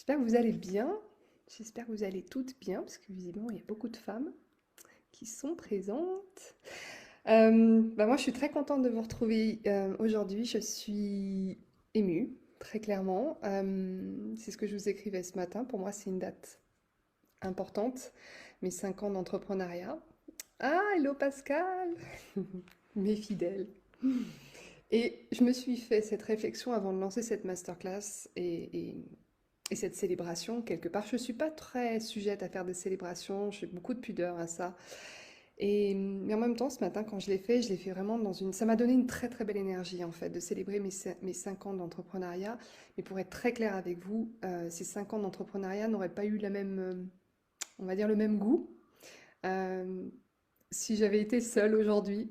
J'espère que vous allez bien. J'espère que vous allez toutes bien, parce que visiblement, il y a beaucoup de femmes qui sont présentes. Moi, je suis très contente de vous retrouver aujourd'hui. Je suis émue, très clairement. C'est ce que je vous écrivais ce matin. Pour moi, c'est une date importante. Mes 5 ans d'entrepreneuriat. Ah, hello Pascal, mes fidèles. Et je me suis fait cette réflexion avant de lancer cette masterclass et cette célébration, quelque part. Je ne suis pas très sujette à faire des célébrations, j'ai beaucoup de pudeur à ça. Mais en même temps, ce matin, quand je l'ai fait vraiment dans une... Ça m'a donné une très très belle énergie, en fait, de célébrer mes 5 ans d'entrepreneuriat. Mais pour être très clair avec vous, ces 5 ans d'entrepreneuriat n'auraient pas eu la même, on va dire, le même goût euh, si j'avais été seule aujourd'hui.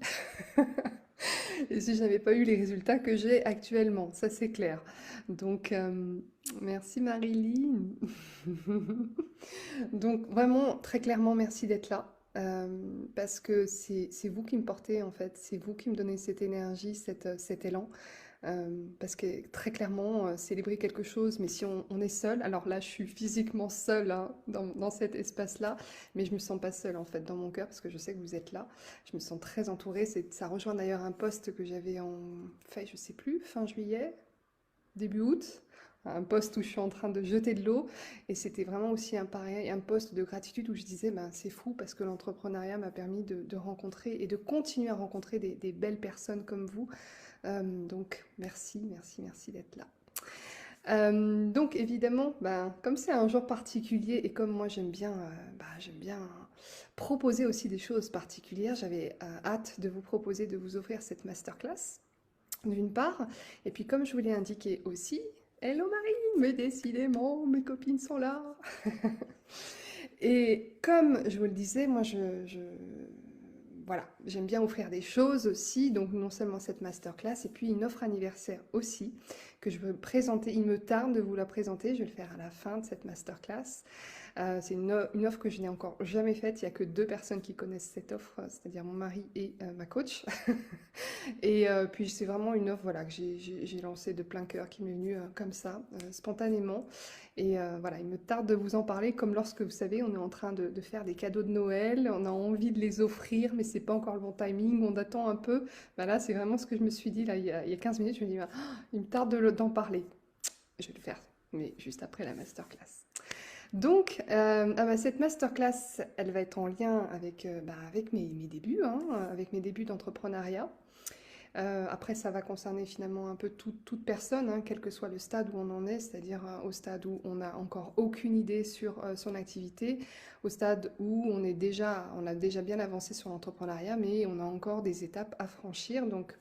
Et si je n'avais pas eu les résultats que j'ai actuellement, ça c'est clair. Donc, merci Marilyn. Donc, vraiment, très clairement, merci d'être là. Parce que c'est vous qui me portez en fait, c'est vous qui me donnez cette énergie, cet élan. Parce que très clairement, célébrer quelque chose, mais si on est seul, alors là je suis physiquement seule hein, dans cet espace-là, mais je me sens pas seule en fait dans mon cœur parce que je sais que vous êtes là. Je me sens très entourée. Ça rejoint d'ailleurs un post que j'avais fait, je sais plus, fin juillet, début août. Un post où je suis en train de jeter de l'eau et c'était vraiment aussi un pareil, un post de gratitude où je disais ben, c'est fou parce que l'entrepreneuriat m'a permis de rencontrer et de continuer à rencontrer des belles personnes comme vous. Donc merci, merci, merci d'être là. Donc évidemment, ben, comme c'est un jour particulier et comme moi j'aime bien proposer aussi des choses particulières, j'avais hâte de vous proposer de vous offrir cette masterclass, d'une part. Et puis comme je vous l'ai indiqué aussi, hello Marie, mais décidément, mes copines sont là. Et comme je vous le disais, voilà, j'aime bien offrir des choses aussi, donc non seulement cette masterclass, et puis une offre anniversaire aussi, que je veux présenter. Il me tarde de vous la présenter, je vais le faire à la fin de cette masterclass. C'est une offre que je n'ai encore jamais faite, il n'y a que deux personnes qui connaissent cette offre, c'est-à-dire mon mari et ma coach. Et puis c'est vraiment une offre voilà, que j'ai lancée de plein cœur, qui m'est venue comme ça, spontanément. Et voilà, il me tarde de vous en parler, comme lorsque vous savez, on est en train de faire des cadeaux de Noël, on a envie de les offrir, mais c'est pas encore le bon timing, on attend un peu. Bah là, c'est vraiment ce que je me suis dit là, il y a 15 minutes, je me dis, bah, il me tarde d'en parler. Je vais le faire, mais juste après la masterclass. Donc, cette masterclass, elle va être en lien avec mes débuts, hein, avec mes débuts d'entrepreneuriat. Après, ça va concerner finalement un peu toute personne, hein, quel que soit le stade où on en est, c'est-à-dire au stade où on n'a encore aucune idée sur son activité, au stade où on a déjà bien avancé sur l'entrepreneuriat, mais on a encore des étapes à franchir. Donc,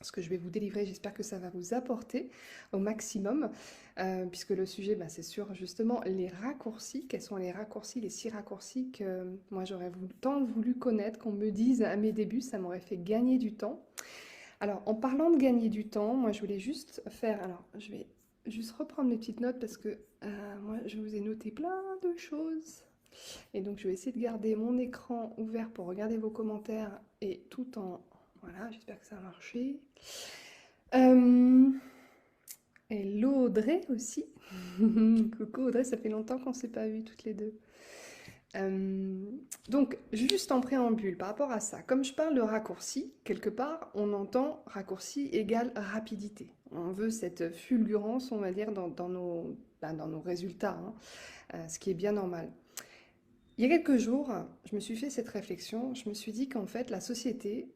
ce que je vais vous délivrer, j'espère que ça va vous apporter au maximum, puisque le sujet, bah, c'est sur justement les raccourcis. Quels sont les raccourcis, les 6 raccourcis que moi j'aurais tant voulu connaître, qu'on me dise à mes débuts, ça m'aurait fait gagner du temps. Alors, en parlant de gagner du temps, moi je voulais juste faire. Alors, je vais juste reprendre mes petites notes parce que moi je vous ai noté plein de choses. Et donc, je vais essayer de garder mon écran ouvert pour regarder vos commentaires et tout en. Voilà, j'espère que ça a marché. Euh, Hello Audrey aussi. Coucou Audrey, ça fait longtemps qu'on ne s'est pas vues toutes les deux. Euh, donc, juste en préambule par rapport à ça, comme je parle de raccourci, quelque part, on entend raccourci égale rapidité. On veut cette fulgurance, on va dire, dans nos résultats, hein, ce qui est bien normal. Il y a quelques jours, je me suis fait cette réflexion, je me suis dit qu'en fait, la société,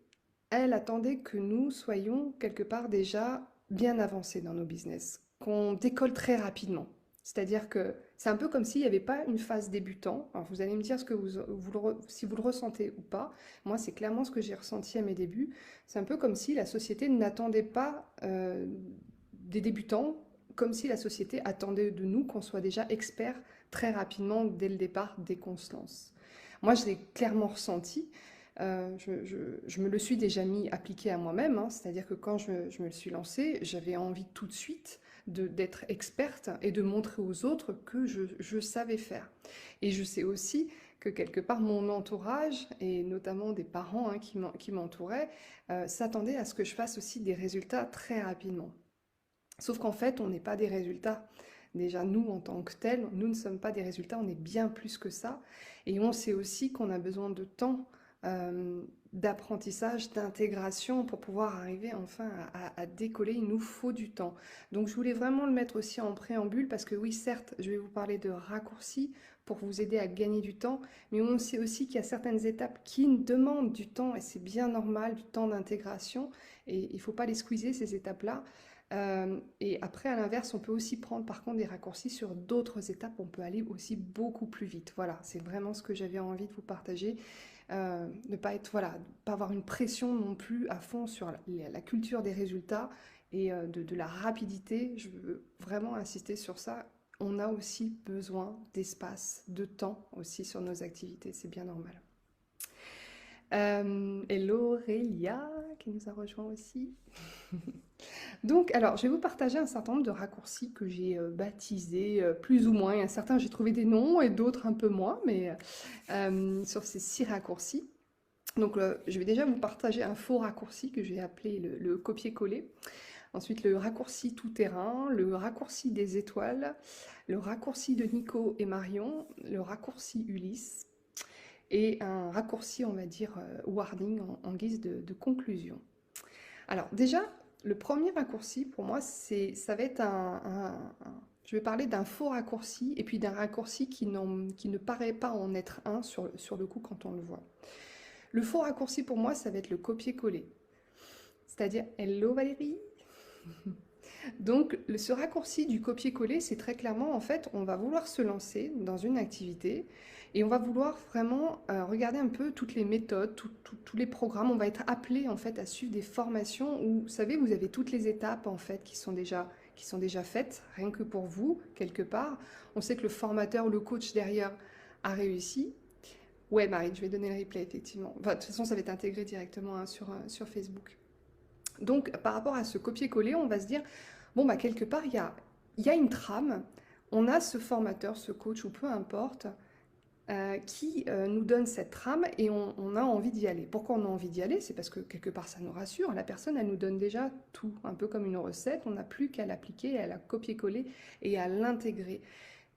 elle attendait que nous soyons quelque part déjà bien avancés dans nos business, qu'on décolle très rapidement. C'est-à-dire que c'est un peu comme s'il n'y avait pas une phase débutant. Alors vous allez me dire ce que si vous le ressentez ou pas. Moi, c'est clairement ce que j'ai ressenti à mes débuts. C'est un peu comme si la société n'attendait pas des débutants, comme si la société attendait de nous qu'on soit déjà experts très rapidement dès le départ, dès qu'on se lance. Moi, je l'ai clairement ressenti. Je me le suis déjà mis appliqué à moi-même, hein, c'est-à-dire que quand je me le suis lancé, j'avais envie tout de suite d'être experte et de montrer aux autres que je savais faire. Et je sais aussi que quelque part mon entourage, et notamment des parents hein, qui m'entouraient, s'attendaient à ce que je fasse aussi des résultats très rapidement. Sauf qu'en fait, on n'est pas des résultats. Déjà, nous, en tant que tels, nous ne sommes pas des résultats, on est bien plus que ça. Et on sait aussi qu'on a besoin de temps, d'apprentissage, d'intégration pour pouvoir arriver enfin à décoller. Il nous faut du temps. Donc, je voulais vraiment le mettre aussi en préambule parce que oui, certes, je vais vous parler de raccourcis pour vous aider à gagner du temps, mais on sait aussi qu'il y a certaines étapes qui demandent du temps et c'est bien normal, du temps d'intégration. Et il ne faut pas les squeezer, ces étapes-là. Et après, à l'inverse, on peut aussi prendre par contre des raccourcis sur d'autres étapes. On peut aller aussi beaucoup plus vite. Voilà, c'est vraiment ce que j'avais envie de vous partager. Ne pas être, voilà, pas avoir une pression non plus à fond sur la culture des résultats et de la rapidité. Je veux vraiment insister sur ça. On a aussi besoin d'espace, de temps aussi sur nos activités. C'est bien normal. Hello Aurélia qui nous a rejoint aussi. Donc, alors, je vais vous partager un certain nombre de raccourcis que j'ai baptisés plus ou moins. Il y a certains, j'ai trouvé des noms et d'autres un peu moins, mais sur ces 6 raccourcis. Donc, je vais déjà vous partager un faux raccourci que j'ai appelé le copier-coller. Ensuite, le raccourci tout-terrain, le raccourci des étoiles, le raccourci de Nico et Marion, le raccourci Ulysse et un raccourci, on va dire, wording en guise de conclusion. Alors déjà, le premier raccourci pour moi, ça va être je vais parler d'un faux raccourci et puis d'un raccourci qui ne paraît pas en être un sur le coup quand on le voit. Le faux raccourci pour moi, ça va être le copier-coller. C'est-à-dire, hello Valérie. Donc, ce raccourci du copier-coller, c'est très clairement, en fait, on va vouloir se lancer dans une activité et on va vouloir vraiment regarder un peu toutes les méthodes, tous les programmes. On va être appelé, en fait, à suivre des formations où, vous savez, vous avez toutes les étapes, en fait, qui sont déjà faites, rien que pour vous, quelque part. On sait que le formateur ou le coach derrière a réussi. Ouais, Marie, je vais donner le replay, effectivement. Enfin, de toute façon, ça va être intégré directement hein, sur Facebook. Donc, par rapport à ce copier-coller, on va se dire, bon, bah, quelque part, il y a une trame, on a ce formateur, ce coach, ou peu importe, qui nous donne cette trame et on a envie d'y aller. Pourquoi on a envie d'y aller? C'est parce que quelque part, ça nous rassure. La personne, elle nous donne déjà tout, un peu comme une recette, on n'a plus qu'à l'appliquer, à la copier-coller et à l'intégrer.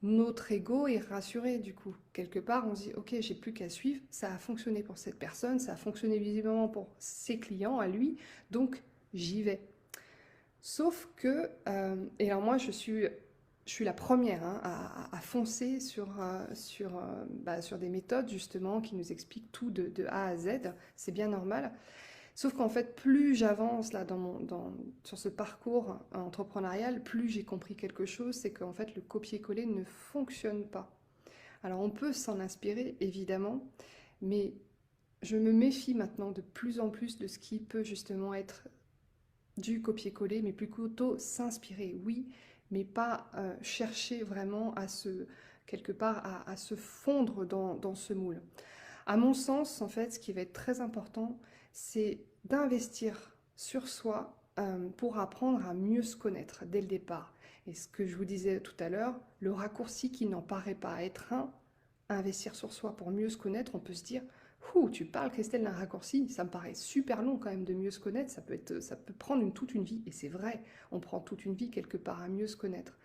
Notre ego est rassuré du coup. Quelque part, on se dit, ok, j'ai plus qu'à suivre, ça a fonctionné pour cette personne, ça a fonctionné visiblement pour ses clients à lui, donc j'y vais. Sauf que, et alors moi je suis la première hein, à foncer sur des méthodes justement qui nous expliquent tout de A à Z, c'est bien normal. Sauf qu'en fait, plus j'avance là sur ce parcours entrepreneurial, plus j'ai compris quelque chose, c'est qu'en fait le copier-coller ne fonctionne pas. Alors on peut s'en inspirer évidemment, mais je me méfie maintenant de plus en plus de ce qui peut justement être du copier-coller, mais plutôt s'inspirer, oui, mais pas chercher vraiment quelque part à se fondre dans ce moule. À mon sens, en fait, ce qui va être très important, c'est d'investir sur soi pour apprendre à mieux se connaître dès le départ. Et ce que je vous disais tout à l'heure, le raccourci qui n'en paraît pas être investir sur soi pour mieux se connaître, on peut se dire, ouh, tu parles Christelle d'un raccourci, ça me paraît super long quand même de mieux se connaître, ça peut prendre toute une vie, et c'est vrai, on prend toute une vie quelque part à mieux se connaître.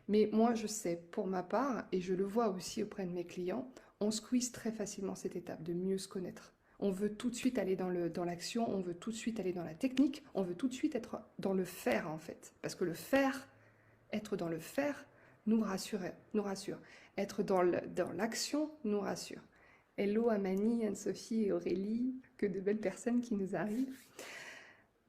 Mais moi je sais pour ma part, et je le vois aussi auprès de mes clients, on squeeze très facilement cette étape de mieux se connaître. On veut tout de suite aller dans l'action, on veut tout de suite aller dans la technique, on veut tout de suite être dans le faire en fait. Parce que être dans le faire, nous rassure. Être dans l'action nous rassure. Hello Amani, Anne-Sophie et Aurélie, que de belles personnes qui nous arrivent.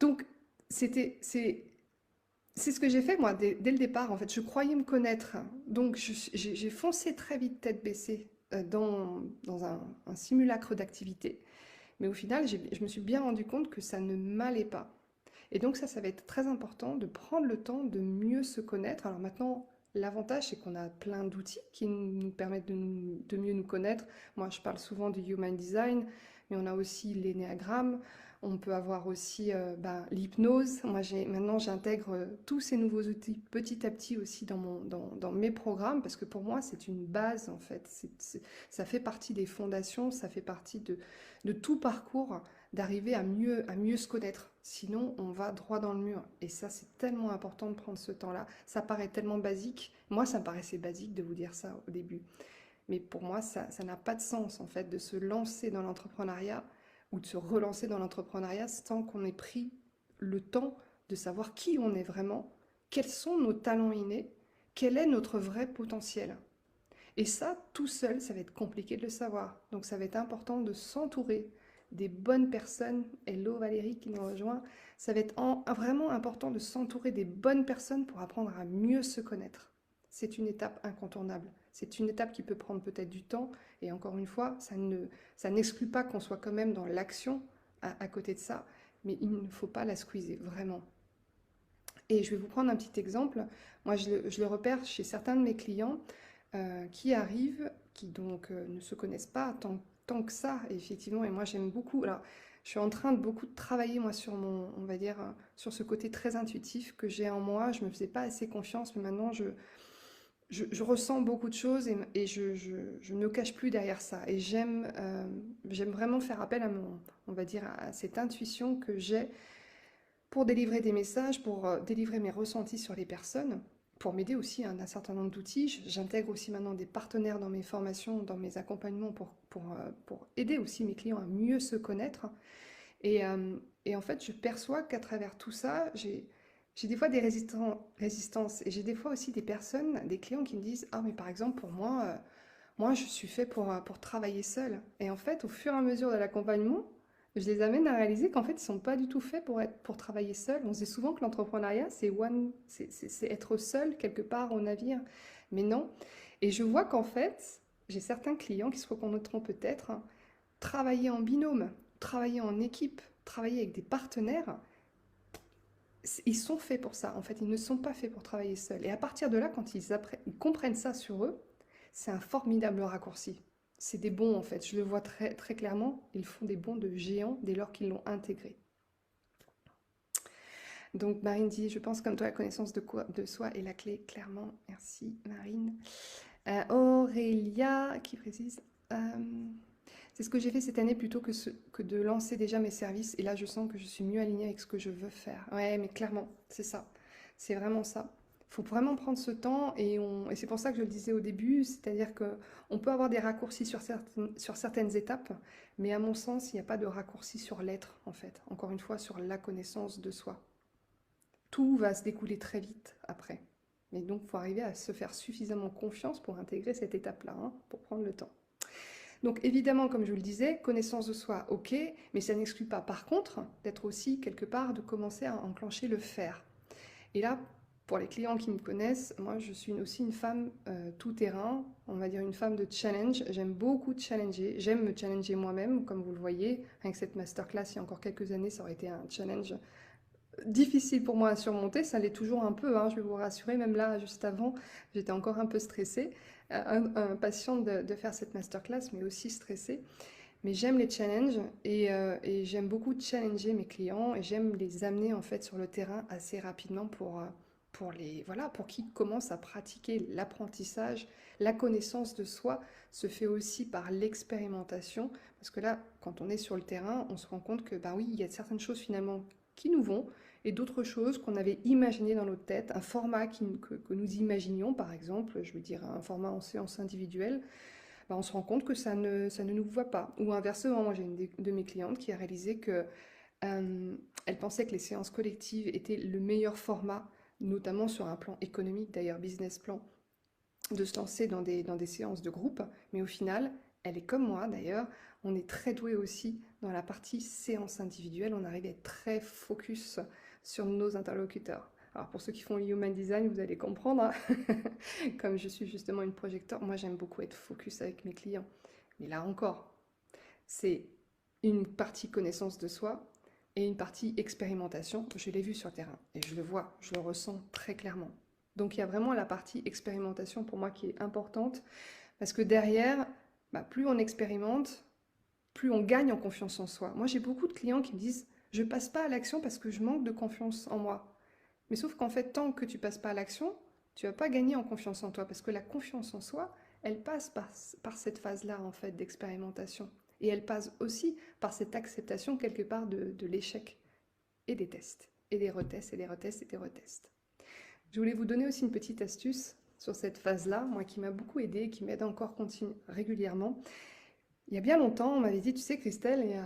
Donc, c'est ce que j'ai fait moi dès le départ en fait. Je croyais me connaître, donc j'ai foncé très vite tête baissée dans un simulacre d'activité. Mais au final, je me suis bien rendu compte que ça ne m'allait pas. Et donc ça va être très important de prendre le temps de mieux se connaître. Alors maintenant, l'avantage, c'est qu'on a plein d'outils qui nous permettent de mieux nous connaître. Moi, je parle souvent du Human Design, mais on a aussi l'énéagramme. On peut avoir aussi l'hypnose. Moi, maintenant, j'intègre tous ces nouveaux outils petit à petit aussi dans mes programmes, parce que pour moi, c'est une base, en fait. Ça fait partie des fondations, ça fait partie de tout parcours d'arriver à mieux se connaître. Sinon, on va droit dans le mur. Et ça, c'est tellement important de prendre ce temps-là. Ça paraît tellement basique. Moi, ça me paraissait basique de vous dire ça au début. Mais pour moi, ça n'a pas de sens, en fait, de se lancer dans l'entrepreneuriat ou de se relancer dans l'entrepreneuriat sans qu'on ait pris le temps de savoir qui on est vraiment, quels sont nos talents innés, quel est notre vrai potentiel. Et ça, tout seul, ça va être compliqué de le savoir. Donc ça va être important de s'entourer des bonnes personnes. Hello Valérie qui nous rejoint. Ça va être vraiment important de s'entourer des bonnes personnes pour apprendre à mieux se connaître. C'est une étape incontournable. C'est une étape qui peut prendre peut-être du temps. Et encore une fois, ça n'exclut pas qu'on soit quand même dans l'action à côté de ça. Mais il ne faut pas la squeezer, vraiment. Et je vais vous prendre un petit exemple. Moi, je le repère chez certains de mes clients qui arrivent, qui donc ne se connaissent pas tant que ça, effectivement. Et moi, j'aime beaucoup. Alors, je suis en train de beaucoup de travailler, moi, sur on va dire, sur ce côté très intuitif que j'ai en moi. Je me faisais pas assez confiance, mais maintenant, je ressens beaucoup de choses et je ne me cache plus derrière ça. Et j'aime vraiment faire appel à on va dire, à cette intuition que j'ai pour délivrer des messages, pour délivrer mes ressentis sur les personnes, pour m'aider aussi à un certain nombre d'outils. J'intègre aussi maintenant des partenaires dans mes formations, dans mes accompagnements pour aider aussi mes clients à mieux se connaître. Et en fait, je perçois qu'à travers tout ça, j'ai des fois des résistances et j'ai des fois aussi des personnes, des clients qui me disent: «Ah mais par exemple pour moi, moi je suis fait pour travailler seul». Et en fait, au fur et à mesure de l'accompagnement, je les amène à réaliser qu'en fait, ils sont pas du tout faits pour travailler seuls. On se dit souvent que l'entrepreneuriat, c'est être seul quelque part au navire. Mais non. Et je vois qu'en fait, j'ai certains clients qui se reconnaîtront peut-être, hein, travailler en binôme, travailler en équipe, travailler avec des partenaires, ils sont faits pour ça. En fait, ils ne sont pas faits pour travailler seuls. Et à partir de là, quand ils comprennent ça sur eux, c'est un formidable raccourci. C'est des bons en fait, je le vois très, très clairement, ils font des bons de géants dès lors qu'ils l'ont intégré. Donc Marine dit, je pense comme toi, la connaissance de soi est la clé, clairement. Merci Marine. Aurélia qui précise, c'est ce que j'ai fait cette année plutôt que de lancer déjà mes services. Et là, je sens que je suis mieux alignée avec ce que je veux faire. Ouais, mais clairement, c'est ça. C'est vraiment ça. Il faut vraiment prendre ce temps et c'est pour ça que je le disais au début, c'est-à-dire qu'on peut avoir des raccourcis sur certaines étapes, mais à mon sens, il n'y a pas de raccourci sur l'être, en fait. Encore une fois, sur la connaissance de soi. Tout va se découler très vite après. Mais donc, il faut arriver à se faire suffisamment confiance pour intégrer cette étape-là, hein, pour prendre le temps. Donc évidemment, comme je vous le disais, connaissance de soi, ok, mais ça n'exclut pas par contre d'être aussi quelque part, de commencer à enclencher le faire. Et là, pour les clients qui me connaissent, moi je suis aussi une femme tout terrain, on va dire une femme de challenge. J'aime beaucoup challenger, j'aime me challenger moi-même, comme vous le voyez. Avec cette masterclass, il y a encore quelques années, ça aurait été un challenge difficile pour moi à surmonter, ça l'est toujours un peu, hein, je vais vous rassurer, même là, juste avant, j'étais encore un peu stressée, impatiente de faire cette masterclass, mais aussi stressée. Mais j'aime les challenges et j'aime beaucoup challenger mes clients et j'aime les amener en fait sur le terrain assez rapidement voilà, pour qu'ils commencent à pratiquer l'apprentissage. La connaissance de soi se fait aussi par l'expérimentation, parce que là, quand on est sur le terrain, on se rend compte que, bah oui, il y a certaines choses finalement qui nous vont, et d'autres choses qu'on avait imaginées dans notre tête, un format que nous imaginions, par exemple, je veux dire un format en séance individuelle, bah, on se rend compte que ça ne nous va pas. Ou inversement, moi j'ai une de mes clientes qui a réalisé que elle pensait que les séances collectives étaient le meilleur format, notamment sur un plan économique, d'ailleurs business plan, de se lancer dans des séances de groupe, mais au final, elle est comme moi d'ailleurs, on est très doué aussi dans la partie séance individuelle, on arrive à être très focus sur nos interlocuteurs. Alors pour ceux qui font le Human Design, vous allez comprendre, hein. Comme je suis justement une projecteur, moi j'aime beaucoup être focus avec mes clients. Mais là encore, c'est une partie connaissance de soi et une partie expérimentation. Je l'ai vu sur le terrain et je le vois, je le ressens très clairement. Donc il y a vraiment la partie expérimentation pour moi qui est importante parce que derrière, bah, plus on expérimente, plus on gagne en confiance en soi. Moi j'ai beaucoup de clients qui me disent je passe pas à l'action parce que je manque de confiance en moi. Mais sauf qu'en fait, tant que tu passes pas à l'action, tu vas pas gagner en confiance en toi parce que la confiance en soi, elle passe par cette phase-là en fait d'expérimentation. Et elle passe aussi par cette acceptation quelque part de l'échec et des tests, et des retests, et des retests, et des retests. Je voulais vous donner aussi une petite astuce sur cette phase-là, moi qui m'a beaucoup aidée, qui m'aide encore régulièrement. Il y a bien longtemps, on m'avait dit, tu sais Christelle,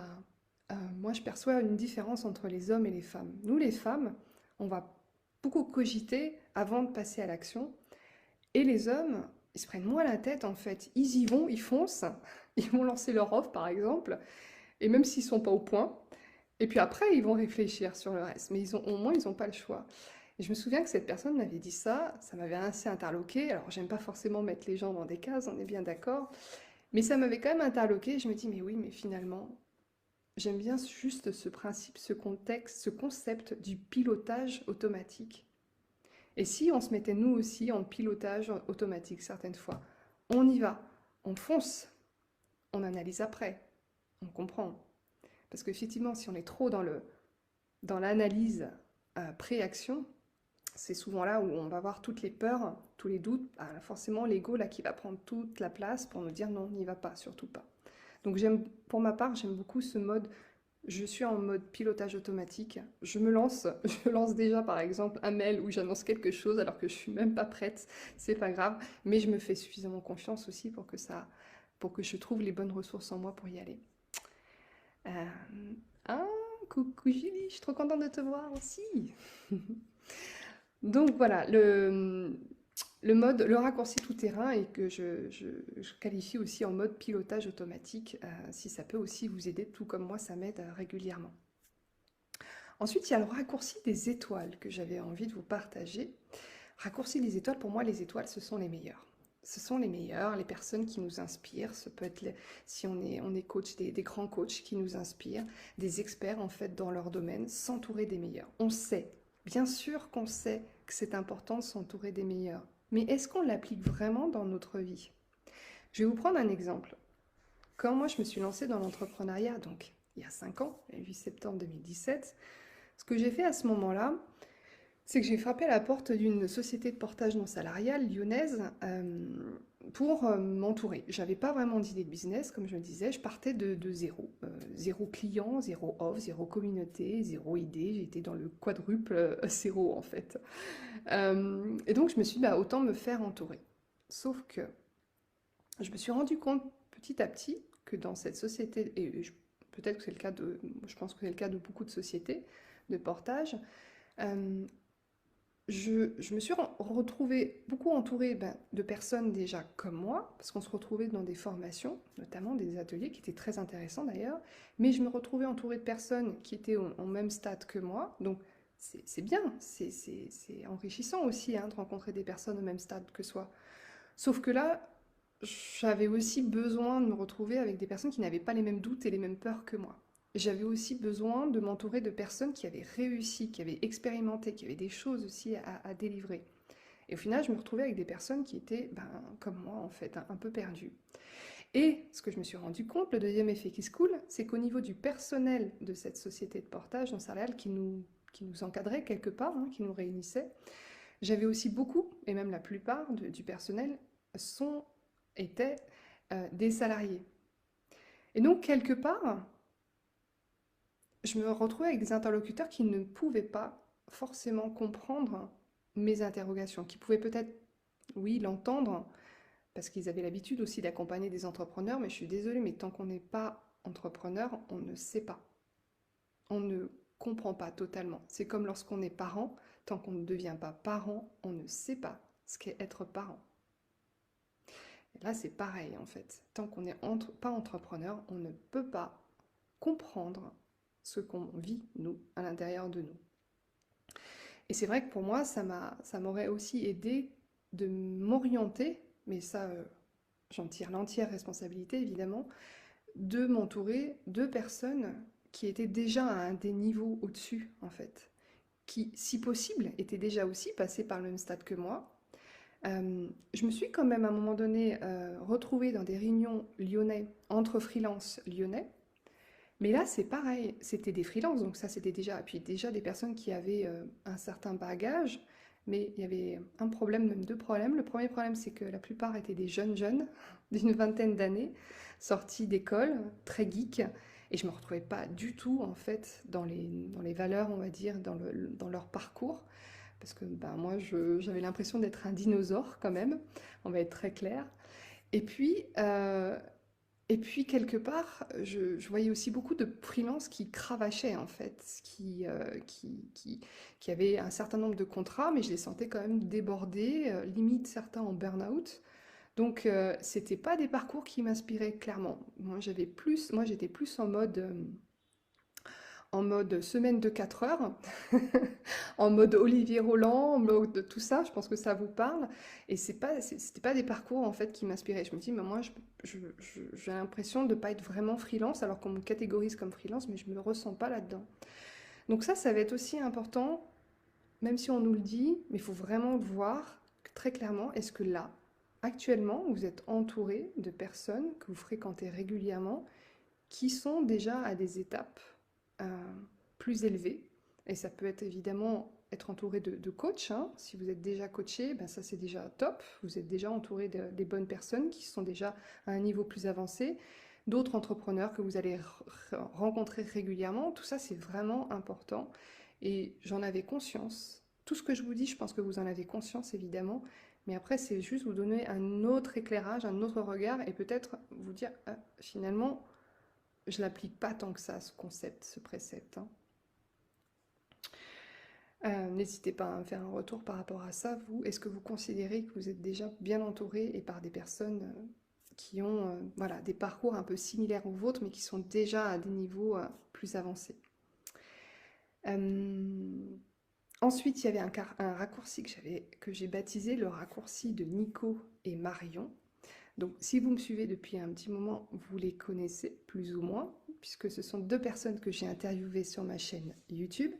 moi je perçois une différence entre les hommes et les femmes. Nous les femmes, on va beaucoup cogiter avant de passer à l'action, et les hommes, ils se prennent moins la tête en fait. Ils y vont, ils foncent, ils vont lancer leur offre par exemple, et même s'ils sont pas au point, et puis après ils vont réfléchir sur le reste, mais au moins ils n'ont pas le choix. Et je me souviens que cette personne m'avait dit ça m'avait assez interloqué. Alors j'aime pas forcément mettre les gens dans des cases, on est bien d'accord, mais ça m'avait quand même interloqué. Je me dis mais oui, mais finalement, j'aime bien juste ce principe, ce contexte, ce concept du pilotage automatique. Et si on se mettait nous aussi en pilotage automatique certaines fois, on y va, on fonce, on analyse après, on comprend. Parce qu'effectivement, si on est trop dans l'analyse pré-action, c'est souvent là où on va voir toutes les peurs, tous les doutes, forcément l'ego là qui va prendre toute la place pour nous dire non, n'y va pas, surtout pas. Donc pour ma part, j'aime beaucoup ce mode. Je suis en mode pilotage automatique. Je me lance, je lance déjà par exemple un mail où j'annonce quelque chose alors que je suis même pas prête. C'est pas grave, mais je me fais suffisamment confiance aussi pour que je trouve les bonnes ressources en moi pour y aller. Ah, coucou Julie, je suis trop contente de te voir aussi. Donc voilà, le raccourci tout-terrain et que je qualifie aussi en mode pilotage automatique, si ça peut aussi vous aider, tout comme moi, ça m'aide régulièrement. Ensuite, il y a le raccourci des étoiles que j'avais envie de vous partager. Raccourci des étoiles, pour moi, les étoiles, ce sont les meilleurs. Ce sont les meilleurs, les personnes qui nous inspirent. Ce peut être, si on est coach, des grands coachs qui nous inspirent, des experts en fait dans leur domaine, s'entourer des meilleurs. On sait, bien sûr qu'on sait que c'est important de s'entourer des meilleurs. Mais est-ce qu'on l'applique vraiment dans notre vie? Je vais vous prendre un exemple. Quand moi je me suis lancée dans l'entrepreneuriat, donc il y a 5 ans, le 8 septembre 2017, ce que j'ai fait à ce moment-là, c'est que j'ai frappé à la porte d'une société de portage non salarial lyonnaise pour m'entourer. J'avais pas vraiment d'idée de business, comme je le disais, je partais de zéro. Zéro client, zéro offre, zéro communauté, zéro idée, j'étais dans le quadruple zéro en fait. Et donc je me suis dit, bah, autant me faire entourer. Sauf que je me suis rendu compte petit à petit que dans cette société, et peut-être que c'est le cas je pense que c'est le cas de beaucoup de sociétés de portage, je me suis retrouvée beaucoup entourée de personnes déjà comme moi, parce qu'on se retrouvait dans des formations, notamment des ateliers qui étaient très intéressants d'ailleurs, mais je me retrouvais entourée de personnes qui étaient au même stade que moi, donc c'est bien, c'est enrichissant aussi de rencontrer des personnes au même stade que soi. Sauf que là, j'avais aussi besoin de me retrouver avec des personnes qui n'avaient pas les mêmes doutes et les mêmes peurs que moi. J'avais aussi besoin de m'entourer de personnes qui avaient réussi, qui avaient expérimenté, qui avaient des choses aussi à délivrer. Et au final, je me retrouvais avec des personnes qui étaient, comme moi en fait, un peu perdues. Et ce que je me suis rendu compte, le deuxième effet qui se coule, c'est qu'au niveau du personnel de cette société de portage non salarial qui nous encadrait quelque part, qui nous réunissait, j'avais aussi beaucoup, et même la plupart du personnel, étaient des salariés. Et donc, quelque part, je me retrouvais avec des interlocuteurs qui ne pouvaient pas forcément comprendre mes interrogations, qui pouvaient peut-être, oui, l'entendre, parce qu'ils avaient l'habitude aussi d'accompagner des entrepreneurs, mais je suis désolée, mais tant qu'on n'est pas entrepreneur, on ne sait pas. On ne comprend pas totalement. C'est comme lorsqu'on est parent, tant qu'on ne devient pas parent, on ne sait pas ce qu'est être parent. Et là, c'est pareil en fait. Tant qu'on n'est pas entrepreneur, on ne peut pas comprendre ce qu'on vit, nous, à l'intérieur de nous. Et c'est vrai que pour moi, ça m'aurait aussi aidé de m'orienter, mais ça, j'en tire l'entière responsabilité, évidemment, de m'entourer de personnes qui étaient déjà à des niveaux au-dessus, en fait, qui, si possible, étaient déjà aussi passées par le même stade que moi. Je me suis quand même, à un moment donné, retrouvée dans des réunions lyonnais, entre freelance lyonnais, mais là, c'est pareil, c'était des freelances, donc ça c'était déjà, puis déjà des personnes qui avaient un certain bagage, mais il y avait un problème, même deux problèmes. Le premier problème, c'est que la plupart étaient des jeunes, d'une vingtaine d'années, sortis d'école, très geeks, et je me retrouvais pas du tout, en fait, dans les valeurs, on va dire, dans leur parcours, parce que ben, moi, j'avais l'impression d'être un dinosaure, quand même, on va être très clair. Et puis, euh, et puis quelque part, je voyais aussi beaucoup de freelances qui cravachaient en fait, qui avaient un certain nombre de contrats, mais je les sentais quand même débordés, limite certains en burn-out. Donc c'était pas des parcours qui m'inspiraient clairement. Moi j'étais plus en mode semaine de 4 heures, en mode Olivier Roland, en mode tout ça, je pense que ça vous parle. Et c'était pas des parcours en fait qui m'inspiraient. Je me dis, mais moi, j'ai l'impression de ne pas être vraiment freelance, alors qu'on me catégorise comme freelance, mais je me ressens pas là-dedans. Donc ça va être aussi important, même si on nous le dit, mais il faut vraiment voir très clairement, est-ce que là, actuellement, vous êtes entouré de personnes que vous fréquentez régulièrement qui sont déjà à des étapes euh, plus élevées. Et ça peut être évidemment être entouré de coachs, hein. Si vous êtes déjà coaché, ben ça c'est déjà top. Vous êtes déjà entouré des bonnes personnes qui sont déjà à un niveau plus avancé. D'autres entrepreneurs que vous allez rencontrer régulièrement. Tout ça c'est vraiment important. Et j'en avais conscience. Tout ce que je vous dis, je pense que vous en avez conscience évidemment. Mais après, c'est juste vous donner un autre éclairage, un autre regard et peut-être vous dire, ah, finalement, je l'applique pas tant que ça, ce concept, ce précepte, hein. N'hésitez pas à me faire un retour par rapport à ça. Vous, est-ce que vous considérez que vous êtes déjà bien entouré et par des personnes qui ont voilà, des parcours un peu similaires aux vôtres, mais qui sont déjà à des niveaux plus avancés? Euh, Ensuite, il y avait un raccourci que j'ai baptisé le raccourci de Nico et Marion. Donc, si vous me suivez depuis un petit moment, vous les connaissez plus ou moins, puisque ce sont deux personnes que j'ai interviewées sur ma chaîne YouTube.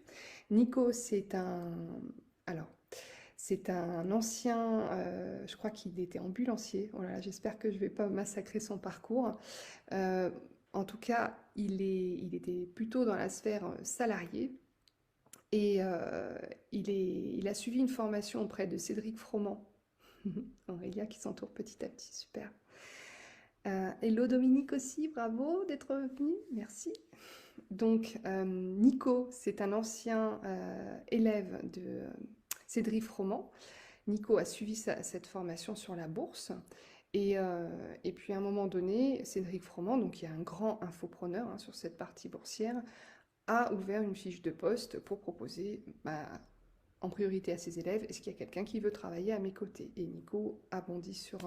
Nico, alors, c'est un ancien, je crois qu'il était ambulancier. Oh là là, j'espère que je ne vais pas massacrer son parcours. Euh, En tout cas, il était plutôt dans la sphère salariée. Et il a suivi une formation auprès de Cédric Froment. Aurélia qui s'entoure petit à petit, super. Hello Dominique aussi, bravo d'être venu, merci. Donc Nico, c'est un ancien élève de Cédric Froment. Nico a suivi cette formation sur la bourse. Et puis à un moment donné, Cédric Froment, donc il y a un grand infopreneur hein, sur cette partie boursière, a ouvert une fiche de poste pour proposer en priorité à ses élèves, est-ce qu'il y a quelqu'un qui veut travailler à mes côtés? Et Nico a bondi sur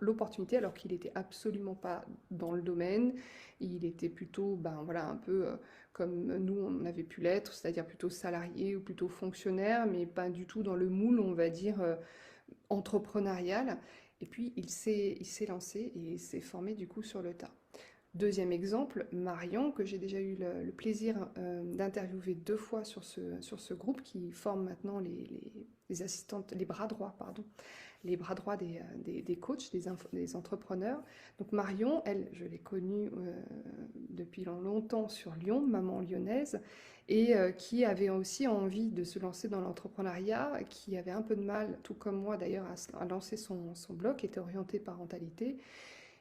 l'opportunité alors qu'il n'était absolument pas dans le domaine. Il était plutôt voilà, un peu comme nous on avait pu l'être, c'est-à-dire plutôt salarié ou plutôt fonctionnaire, mais pas du tout dans le moule, on va dire, entrepreneurial. Et puis il s'est lancé et il s'est formé du coup sur le tas. Deuxième exemple, Marion, que j'ai déjà eu le plaisir d'interviewer deux fois sur ce groupe qui forme maintenant les assistantes, les bras droits, pardon, les bras droits des coachs, des entrepreneurs. Donc Marion, elle, je l'ai connue depuis longtemps sur Lyon, maman lyonnaise, et qui avait aussi envie de se lancer dans l'entrepreneuriat, qui avait un peu de mal, tout comme moi d'ailleurs, à lancer son blog, qui était orienté parentalité.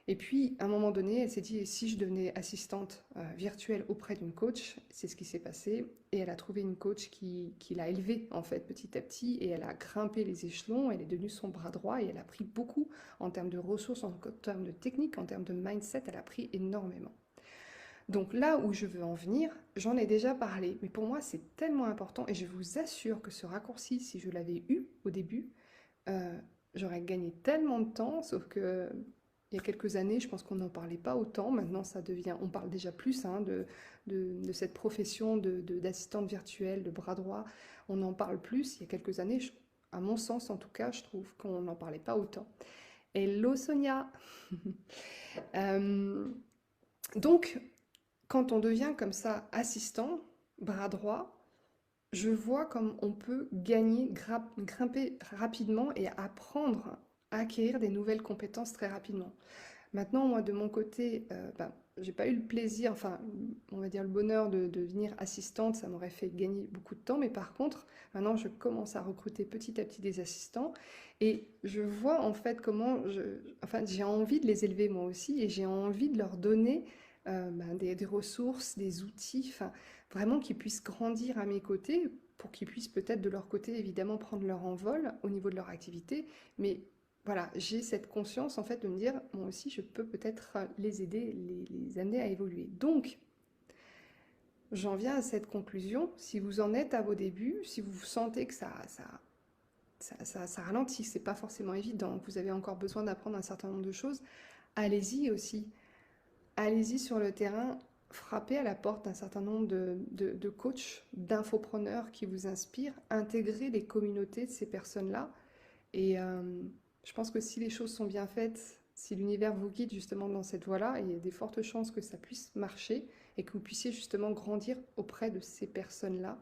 Et puis, à un moment donné, elle s'est dit, et si je devenais assistante virtuelle auprès d'une coach? C'est ce qui s'est passé. Et elle a trouvé une coach qui l'a élevée, en fait, petit à petit. Et elle a grimpé les échelons, elle est devenue son bras droit. Et elle a pris beaucoup en termes de ressources, en termes de technique, en termes de mindset. Elle a pris énormément. Donc là où je veux en venir, j'en ai déjà parlé. Mais pour moi, c'est tellement important. Et je vous assure que ce raccourci, si je l'avais eu au début, euh, j'aurais gagné tellement de temps, sauf que il y a quelques années, je pense qu'on n'en parlait pas autant. Maintenant, on parle déjà plus hein, de cette profession d'assistante virtuelle, de bras droit. On en parle plus. Il y a quelques années, à mon sens en tout cas, je trouve qu'on n'en parlait pas autant. Hello Sonia. Euh, donc, quand on devient comme ça assistant, bras droit, je vois comme on peut grimper rapidement et apprendre à acquérir des nouvelles compétences très rapidement. Maintenant, moi, de mon côté, j'ai pas eu le plaisir, enfin, on va dire le bonheur de devenir assistante, ça m'aurait fait gagner beaucoup de temps, mais par contre, maintenant, je commence à recruter petit à petit des assistants et je vois en fait enfin, j'ai envie de les élever moi aussi et j'ai envie de leur donner des ressources, des outils, enfin, vraiment qu'ils puissent grandir à mes côtés pour qu'ils puissent peut-être de leur côté, évidemment, prendre leur envol au niveau de leur activité, mais voilà, j'ai cette conscience en fait de me dire, moi aussi, je peux peut-être les aider, les amener à évoluer. Donc, j'en viens à cette conclusion. Si vous en êtes à vos débuts, si vous sentez que ça ralentit, c'est pas forcément évident, que vous avez encore besoin d'apprendre un certain nombre de choses, allez-y aussi. Allez-y sur le terrain, frappez à la porte d'un certain nombre de coachs, d'infopreneurs qui vous inspirent, intégrez les communautés de ces personnes-là. Et je pense que si les choses sont bien faites, si l'univers vous guide justement dans cette voie-là, il y a des fortes chances que ça puisse marcher et que vous puissiez justement grandir auprès de ces personnes-là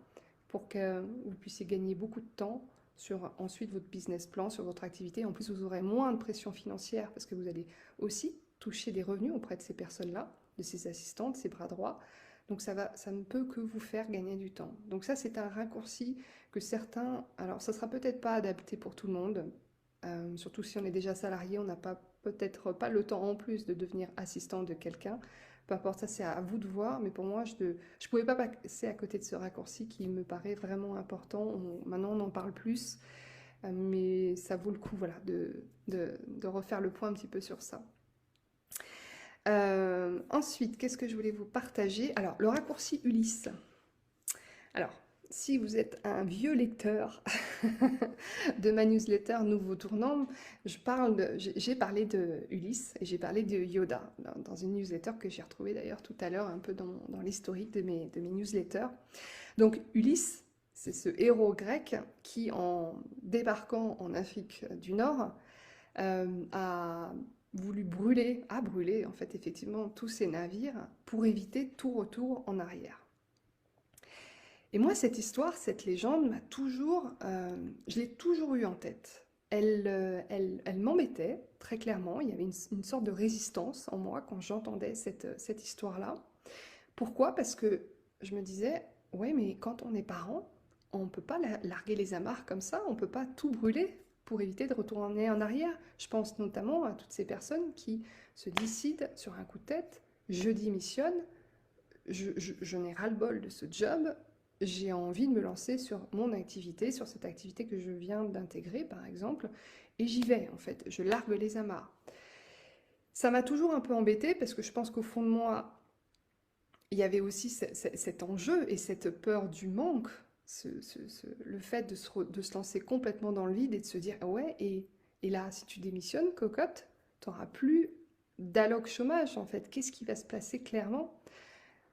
pour que vous puissiez gagner beaucoup de temps sur ensuite votre business plan, sur votre activité. En plus, vous aurez moins de pression financière parce que vous allez aussi toucher des revenus auprès de ces personnes-là, de ces assistantes, ces bras droits. Donc ça ne peut que vous faire gagner du temps. Donc ça, c'est un raccourci que certains, alors ça sera peut-être pas adapté pour tout le monde, surtout si on est déjà salarié, on n'a pas peut-être pas le temps en plus de devenir assistant de quelqu'un. Peu importe, ça c'est à vous de voir, mais pour moi, je ne pouvais pas passer à côté de ce raccourci qui me paraît vraiment important. Maintenant, on en parle plus, mais ça vaut le coup voilà, de refaire le point un petit peu sur ça. Ensuite, qu'est-ce que je voulais vous partager? Alors, le raccourci Ulysse. Alors, si vous êtes un vieux lecteur de ma newsletter Nouveau Tournant, j'ai parlé de Ulysse et j'ai parlé de Yoda dans une newsletter que j'ai retrouvée d'ailleurs tout à l'heure un peu dans l'historique de mes newsletters. Donc Ulysse, c'est ce héros grec qui, en débarquant en Afrique du Nord, a brûlé en fait effectivement tous ses navires pour éviter tout retour en arrière. Et moi, cette histoire, cette légende je l'ai toujours eue en tête. Elle m'embêtait, très clairement. Il y avait une sorte de résistance en moi quand j'entendais cette histoire-là. Pourquoi? Parce que je me disais, ouais, mais quand on est parent, on ne peut pas larguer les amarres comme ça, on ne peut pas tout brûler pour éviter de retourner en arrière. Je pense notamment à toutes ces personnes qui se décident sur un coup de tête, je démissionne, je n'ai ras-le-bol de ce job, j'ai envie de me lancer sur mon activité, sur cette activité que je viens d'intégrer par exemple, et j'y vais en fait, je largue les amarres. Ça m'a toujours un peu embêtée parce que je pense qu'au fond de moi, il y avait aussi cet enjeu et cette peur du manque, le fait de se lancer complètement dans le vide et de se dire ah ouais, et là, si tu démissionnes, cocotte, tu n'auras plus d'alloc chômage en fait. Qu'est-ce qui va se passer clairement?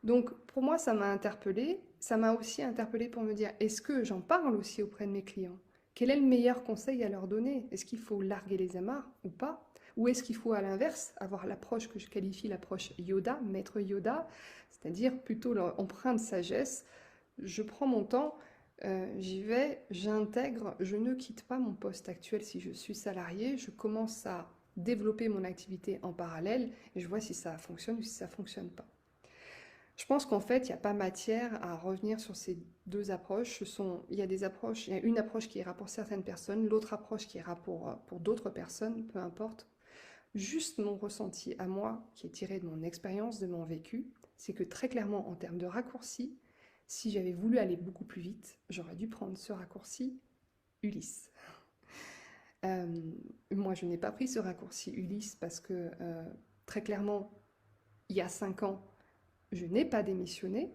Donc pour moi, ça m'a interpellée. Ça m'a aussi interpellée pour me dire, est-ce que j'en parle aussi auprès de mes clients? Quel est le meilleur conseil à leur donner? Est-ce qu'il faut larguer les amarres ou pas? Ou est-ce qu'il faut à l'inverse avoir l'approche que je qualifie l'approche Yoda, maître Yoda, c'est-à-dire plutôt l'empreinte de sagesse. Je prends mon temps, j'y vais, j'intègre, je ne quitte pas mon poste actuel si je suis salarié, je commence à développer mon activité en parallèle et je vois si ça fonctionne ou si ça ne fonctionne pas. Je pense qu'en fait, il n'y a pas matière à revenir sur ces deux approches. Il y a une approche qui ira pour certaines personnes, l'autre approche qui ira pour d'autres personnes, peu importe. Juste mon ressenti à moi, qui est tiré de mon expérience, de mon vécu, c'est que très clairement, en termes de raccourci, si j'avais voulu aller beaucoup plus vite, j'aurais dû prendre ce raccourci Ulysse. Moi, je n'ai pas pris ce raccourci Ulysse parce que très clairement, il y a 5 ans, je n'ai pas démissionné.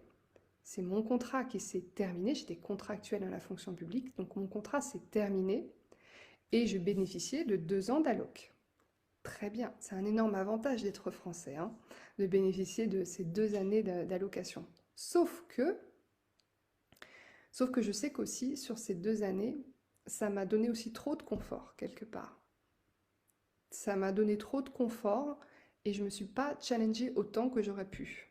C'est mon contrat qui s'est terminé. J'étais contractuelle à la fonction publique, donc mon contrat s'est terminé et je bénéficiais de 2 ans d'alloc. Très bien, c'est un énorme avantage d'être français, hein, de bénéficier de ces 2 années d'allocation. Sauf que je sais qu'aussi, sur ces 2 années, ça m'a donné aussi trop de confort, quelque part. Ça m'a donné trop de confort et je ne me suis pas challengée autant que j'aurais pu.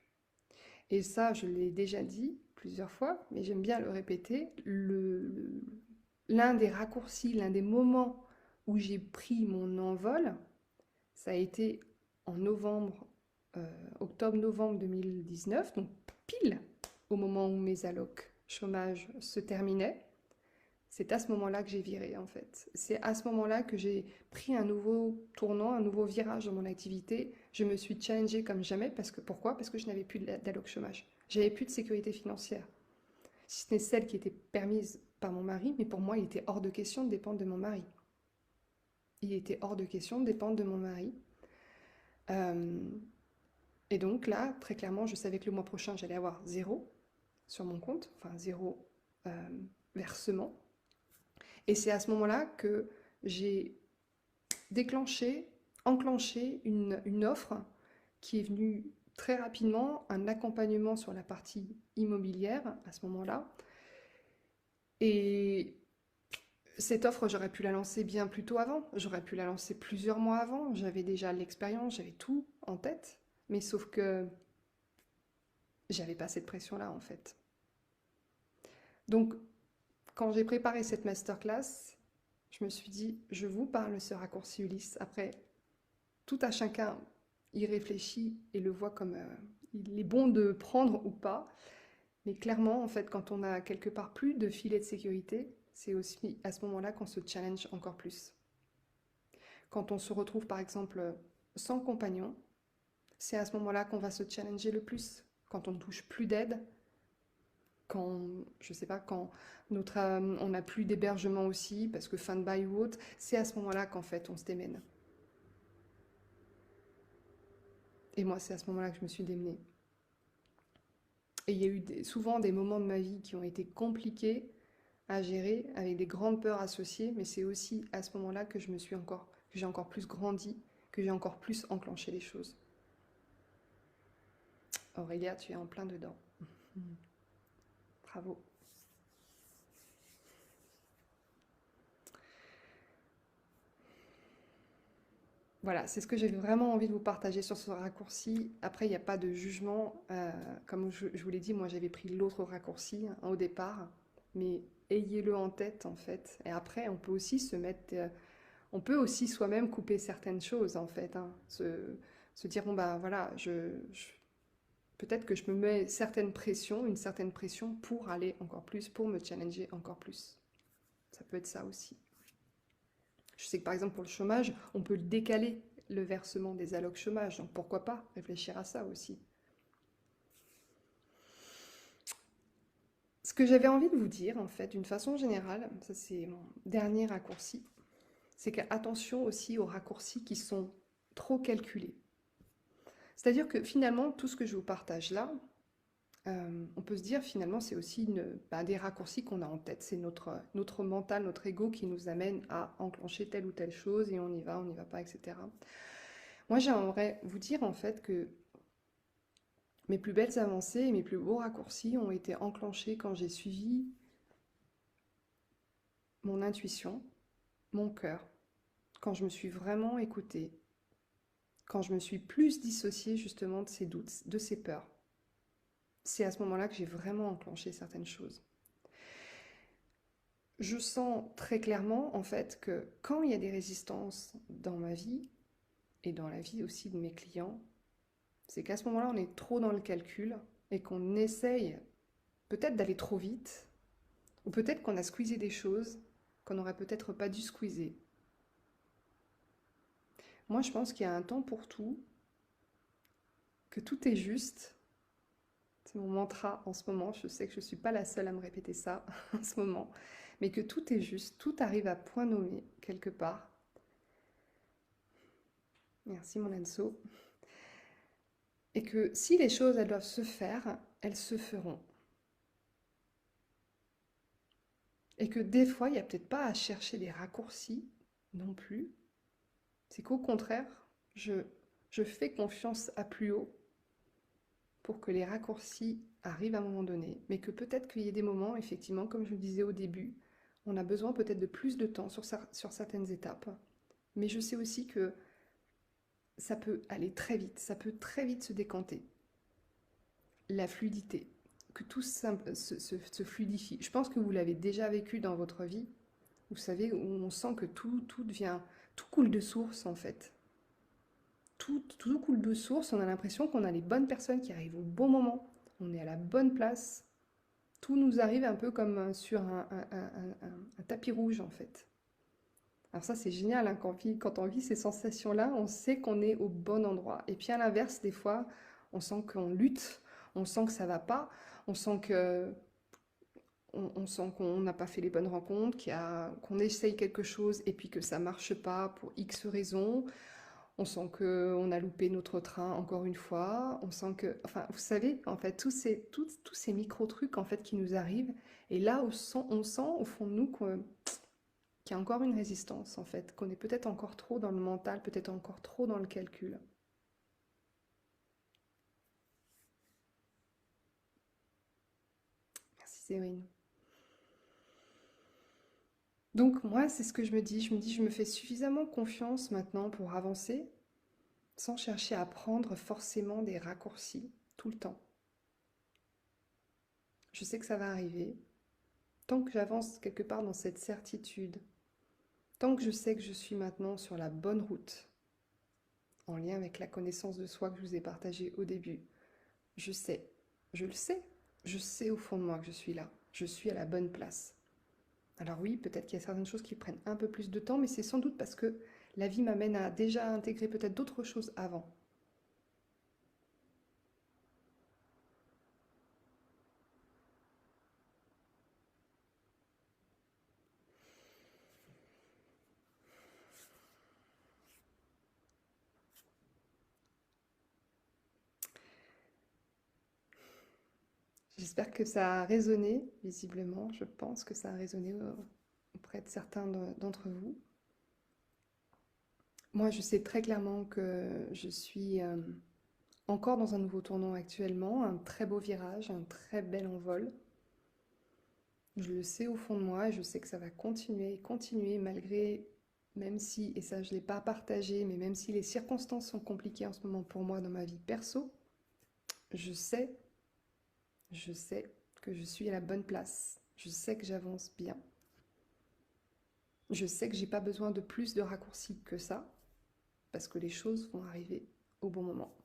Et ça, je l'ai déjà dit plusieurs fois, mais j'aime bien le répéter, l'un des raccourcis, l'un des moments où j'ai pris mon envol, ça a été en novembre, octobre-novembre 2019, donc pile au moment où mes allocs chômage se terminaient. C'est à ce moment-là que j'ai viré en fait. C'est à ce moment-là que j'ai pris un nouveau tournant, un nouveau virage dans mon activité. Je me suis challengée comme jamais pourquoi? Parce que je n'avais plus d'alloc chômage. J'avais plus de sécurité financière. Si ce n'est celle qui était permise par mon mari, mais pour moi, il était hors de question de dépendre de mon mari. Il était hors de question de dépendre de mon mari. Euh, et donc là, très clairement, je savais que le mois prochain, j'allais avoir 0 sur mon compte, enfin 0 versement. Et c'est à ce moment-là que j'ai enclenché une offre qui est venue très rapidement, un accompagnement sur la partie immobilière à ce moment-là. Et cette offre, j'aurais pu la lancer bien plus tôt avant, j'aurais pu la lancer plusieurs mois avant, j'avais déjà l'expérience, j'avais tout en tête, mais sauf que j'avais pas cette pression-là en fait. Donc, quand j'ai préparé cette masterclass, je me suis dit, je vous parle de ce raccourci Ulysse. Après, tout à chacun y réfléchit et le voit comme il est bon de prendre ou pas. Mais clairement, en fait, quand on a quelque part plus de filet de sécurité, c'est aussi à ce moment-là qu'on se challenge encore plus. Quand on se retrouve par exemple sans compagnon, c'est à ce moment-là qu'on va se challenger le plus. Quand on ne touche plus d'aide, quand, je sais pas, quand on n'a plus d'hébergement aussi, parce que fin de bail ou autre, c'est à ce moment-là qu'en fait on se démène. Et moi, c'est à ce moment-là que je me suis démenée. Et il y a eu souvent des moments de ma vie qui ont été compliqués à gérer, avec des grandes peurs associées, mais c'est aussi à ce moment-là que j'ai encore plus grandi, que j'ai encore plus enclenché les choses. Aurélia, tu es en plein dedans. Bravo. Voilà, c'est ce que j'ai vraiment envie de vous partager sur ce raccourci. Après, il n'y a pas de jugement. Comme je vous l'ai dit, moi j'avais pris l'autre raccourci au départ, mais ayez-le en tête en fait. Et après, on peut aussi on peut aussi soi-même couper certaines choses en fait. Se dire, bon bah voilà, peut-être que je me mets une certaine pression pour aller encore plus, pour me challenger encore plus. Ça peut être ça aussi. Je sais que par exemple pour le chômage, on peut décaler le versement des allocs chômage, donc pourquoi pas réfléchir à ça aussi. Ce que j'avais envie de vous dire en fait, d'une façon générale, ça c'est mon dernier raccourci, c'est qu'attention aussi aux raccourcis qui sont trop calculés. C'est-à-dire que finalement, tout ce que je vous partage là, on peut se dire finalement c'est aussi des raccourcis qu'on a en tête. C'est notre mental, notre ego qui nous amène à enclencher telle ou telle chose et on y va pas, etc. Moi j'aimerais vous dire en fait que mes plus belles avancées et mes plus beaux raccourcis ont été enclenchés quand j'ai suivi mon intuition, mon cœur, quand je me suis vraiment écoutée, quand je me suis plus dissociée justement de ces doutes, de ces peurs. C'est à ce moment-là que j'ai vraiment enclenché certaines choses. Je sens très clairement en fait que quand il y a des résistances dans ma vie et dans la vie aussi de mes clients, c'est qu'à ce moment-là on est trop dans le calcul et qu'on essaye peut-être d'aller trop vite ou peut-être qu'on a squeezé des choses qu'on n'aurait peut-être pas dû squeezer. Moi je pense qu'il y a un temps pour tout, que tout est juste. C'est mon mantra en ce moment, je sais que je ne suis pas la seule à me répéter ça en ce moment, mais que tout est juste, tout arrive à point nommé quelque part. Merci mon Anso. Et que si les choses elles doivent se faire, elles se feront. Et que des fois, il n'y a peut-être pas à chercher des raccourcis non plus. C'est qu'au contraire, je fais confiance à plus haut pour que les raccourcis arrivent à un moment donné, mais que peut-être qu'il y ait des moments, effectivement, comme je le disais au début, on a besoin peut-être de plus de temps sur certaines étapes. Mais je sais aussi que ça peut aller très vite, ça peut très vite se décanter. La fluidité, que tout se fluidifie. Je pense que vous l'avez déjà vécu dans votre vie, vous savez, où on sent que tout coule de source en fait. tout coule de source, on a l'impression qu'on a les bonnes personnes qui arrivent au bon moment, on est à la bonne place, tout nous arrive un peu comme sur un tapis rouge en fait. Alors ça c'est génial, hein, quand on vit ces sensations-là, on sait qu'on est au bon endroit. Et puis à l'inverse, des fois, on sent qu'on lutte, on sent que ça va pas, on sent que on sent qu'on n'a pas fait les bonnes rencontres, qu'on essaye quelque chose et puis que ça marche pas pour X raisons. On sent qu'on a loupé notre train encore une fois. On sent que, enfin, vous savez, en fait, tous ces micro-trucs en fait qui nous arrivent. Et là, on sent au fond de nous qu'il y a encore une résistance, en fait, qu'on est peut-être encore trop dans le mental, peut-être encore trop dans le calcul. Merci, Séverine. Donc moi, c'est ce que je me dis. Je me dis, je me fais suffisamment confiance maintenant pour avancer, sans chercher à prendre forcément des raccourcis tout le temps. Je sais que ça va arriver. Tant que j'avance quelque part dans cette certitude, tant que je sais que je suis maintenant sur la bonne route, en lien avec la connaissance de soi que je vous ai partagée au début, je sais, je le sais, je sais au fond de moi que je suis là, je suis à la bonne place. Alors oui, peut-être qu'il y a certaines choses qui prennent un peu plus de temps, mais c'est sans doute parce que la vie m'amène à déjà intégrer peut-être d'autres choses avant. J'espère que ça a résonné, visiblement, je pense que ça a résonné auprès de certains d'entre vous. Moi, je sais très clairement que je suis encore dans un nouveau tournant actuellement, un très beau virage, un très bel envol. Je le sais au fond de moi et je sais que ça va continuer, continuer malgré, même si, et ça je ne l'ai pas partagé, mais même si les circonstances sont compliquées en ce moment pour moi dans ma vie perso, je sais, je sais que je suis à la bonne place. Je sais que j'avance bien. Je sais que j'ai pas besoin de plus de raccourcis que ça, parce que les choses vont arriver au bon moment.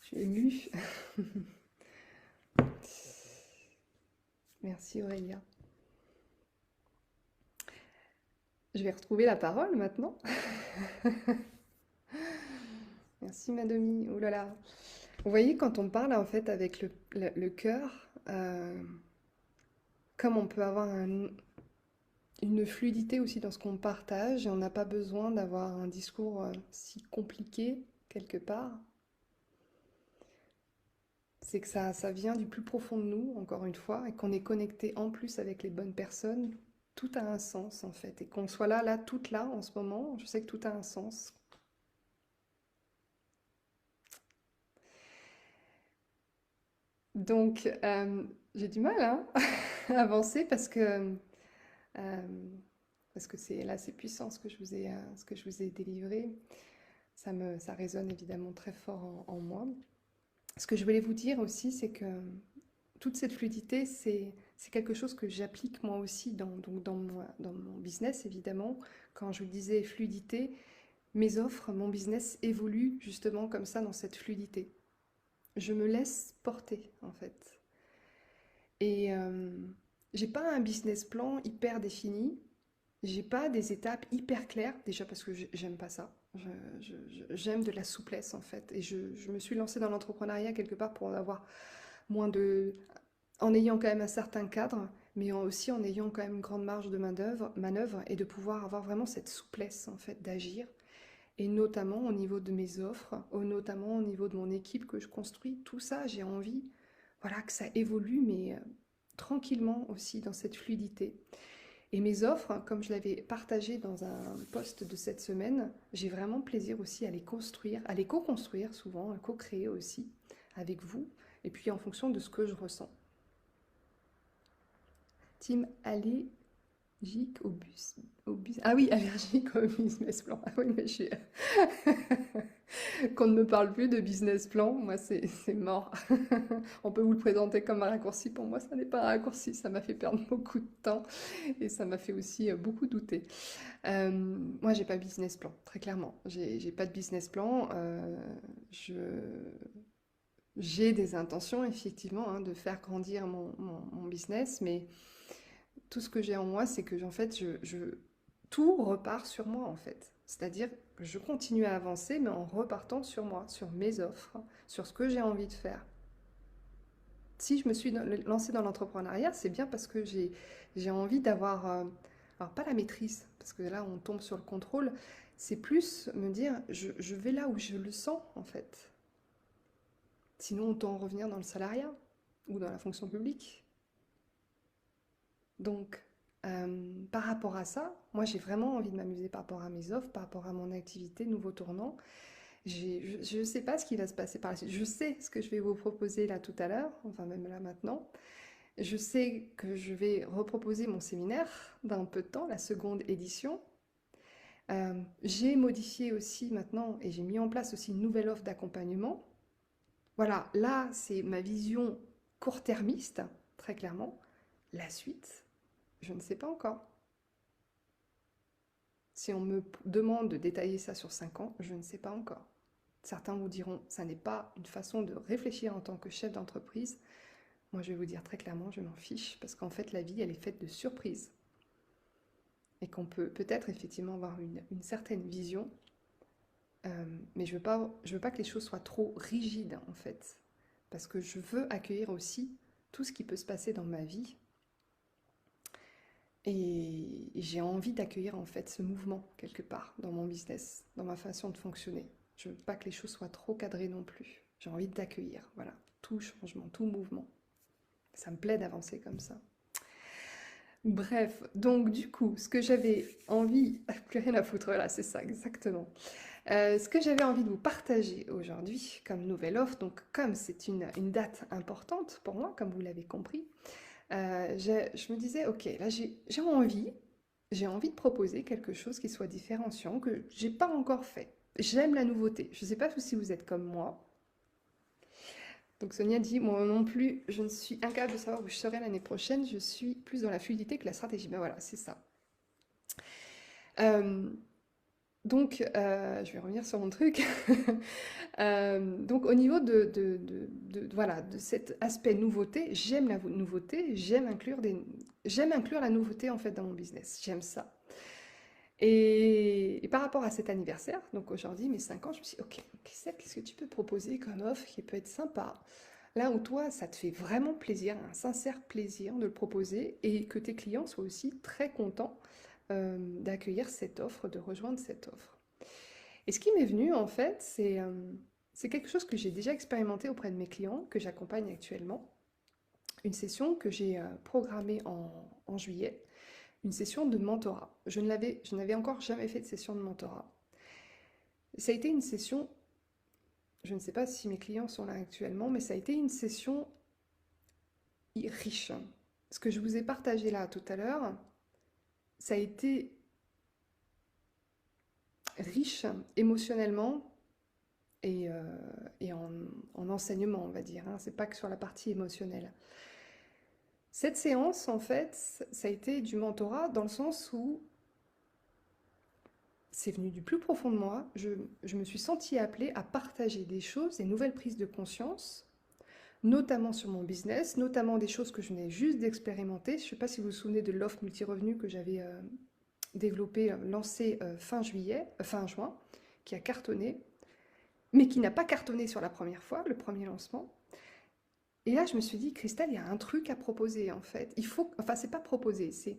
Je suis émue. Merci Aurélia. Je vais retrouver la parole maintenant. Merci Madomi. Oh là là. Vous voyez, quand on parle en fait avec le cœur, comme on peut avoir une fluidité aussi dans ce qu'on partage, et on n'a pas besoin d'avoir un discours si compliqué quelque part, c'est que ça vient du plus profond de nous, encore une fois, et qu'on est connecté en plus avec les bonnes personnes. Tout a un sens en fait, et qu'on soit là, toutes là en ce moment, je sais que tout a un sens. Donc, j'ai du mal hein, à avancer euh, parce que c'est puissant ce que je vous ai délivré. Ça résonne évidemment très fort en moi. Ce que je voulais vous dire aussi, c'est que toute cette fluidité, c'est quelque chose que j'applique moi aussi dans mon business, évidemment. Quand je vous disais fluidité, mes offres, mon business évolue justement comme ça dans cette fluidité. Je me laisse porter, en fait. Et j'ai pas un business plan hyper défini. J'ai pas des étapes hyper claires, déjà parce que j'aime pas ça. J'aime de la souplesse en fait. Et je me suis lancée dans l'entrepreneuriat quelque part pour avoir moins de... en ayant quand même un certain cadre, mais aussi en ayant quand même une grande marge de manœuvre et de pouvoir avoir vraiment cette souplesse en fait d'agir. Et notamment au niveau de mes offres, notamment au niveau de mon équipe que je construis, tout ça, j'ai envie voilà, que ça évolue, mais tranquillement aussi dans cette fluidité. Et mes offres, comme je l'avais partagé dans un post de cette semaine, j'ai vraiment plaisir aussi à les construire, à les co-construire souvent, à co-créer aussi avec vous, et puis en fonction de ce que je ressens. Team, allez Allergique Ah oui, allergique au business plan. Ah oui, mais je suis... Qu'on ne me parle plus de business plan, moi c'est mort. On peut vous le présenter comme un raccourci, pour moi ça n'est pas un raccourci, ça m'a fait perdre beaucoup de temps et ça m'a fait aussi beaucoup douter. Moi j'ai pas business plan, très clairement. J'ai pas de business plan. Je... J'ai des intentions effectivement hein, de faire grandir mon business, mais tout ce que j'ai en moi, c'est que en fait, tout repart sur moi en fait. C'est-à-dire que je continue à avancer, mais en repartant sur moi, sur mes offres, sur ce que j'ai envie de faire. Si je me suis lancée dans l'entrepreneuriat, c'est bien parce que j'ai envie d'avoir, alors pas la maîtrise, parce que là on tombe sur le contrôle, c'est plus me dire je vais là où je le sens en fait. Sinon on tend à revenir dans le salariat ou dans la fonction publique. Donc, par rapport à ça, moi j'ai vraiment envie de m'amuser par rapport à mes offres, par rapport à mon activité, nouveau tournant. Je ne sais pas ce qui va se passer par la suite. Je sais ce que je vais vous proposer là tout à l'heure, enfin même là maintenant. Je sais que je vais reproposer mon séminaire dans peu de temps, la seconde édition. J'ai modifié aussi maintenant et j'ai mis en place aussi une nouvelle offre d'accompagnement. Voilà, là c'est ma vision court-termiste, très clairement. La suite, je ne sais pas encore. Si on me demande de détailler ça sur 5 ans, je ne sais pas encore. Certains vous diront, ça n'est pas une façon de réfléchir en tant que chef d'entreprise. Moi, je vais vous dire très clairement, je m'en fiche, parce qu'en fait, la vie, elle est faite de surprises. Et qu'on peut peut-être effectivement avoir une certaine vision, mais je veux pas que les choses soient trop rigides, en fait. Parce que je veux accueillir aussi tout ce qui peut se passer dans ma vie. Et j'ai envie d'accueillir en fait ce mouvement quelque part dans mon business, dans ma façon de fonctionner. Je veux pas que les choses soient trop cadrées non plus. J'ai envie d'accueillir, voilà, tout changement, tout mouvement. Ça me plaît d'avancer comme ça. Bref, donc du coup, ce que j'avais envie, plus rien à foutre, voilà, c'est ça exactement. Ce que j'avais envie de vous partager aujourd'hui comme nouvelle offre, donc comme c'est une date importante pour moi, comme vous l'avez compris, je me disais, ok, là j'ai envie de proposer quelque chose qui soit différenciant, que j'ai pas encore fait. J'aime la nouveauté. Je ne sais pas si vous êtes comme moi. Donc Sonia dit, moi non plus, je ne suis incapable de savoir où je serai l'année prochaine, je suis plus dans la fluidité que la stratégie. Ben voilà, c'est ça. Euh, je vais revenir sur mon truc. Donc, au niveau voilà, de cet aspect nouveauté, j'aime la nouveauté, j'aime inclure la nouveauté en fait dans mon business. J'aime ça. Et par rapport à cet anniversaire, donc aujourd'hui, mes 5 ans, je me suis dit, ok, qu'est-ce que tu peux proposer comme offre qui peut être sympa? Là où toi, ça te fait vraiment plaisir, un sincère plaisir de le proposer et que tes clients soient aussi très contents d'accueillir cette offre, de rejoindre cette offre. Et ce qui m'est venu, en fait, c'est quelque chose que j'ai déjà expérimenté auprès de mes clients, que j'accompagne actuellement. Une session que j'ai programmée en juillet, une session de mentorat. Je n'avais encore jamais fait de session de mentorat. Ça a été une session, je ne sais pas si mes clients sont là actuellement, mais ça a été une session riche. Ce que je vous ai partagé là tout à l'heure, ça a été riche émotionnellement et en enseignement, on va dire. Hein. C'est pas que sur la partie émotionnelle. Cette séance, en fait, ça a été du mentorat dans le sens où c'est venu du plus profond de moi. Je me suis sentie appelée à partager des choses, des nouvelles prises de conscience, notamment sur mon business, notamment des choses que je venais juste d'expérimenter. Je ne sais pas si vous vous souvenez de l'offre multi-revenu que j'avais développée, lancée fin juin, qui a cartonné, mais qui n'a pas cartonné sur la première fois, le premier lancement. Et là, je me suis dit, Christelle, il y a un truc à proposer en fait. Enfin, c'est pas proposer, c'est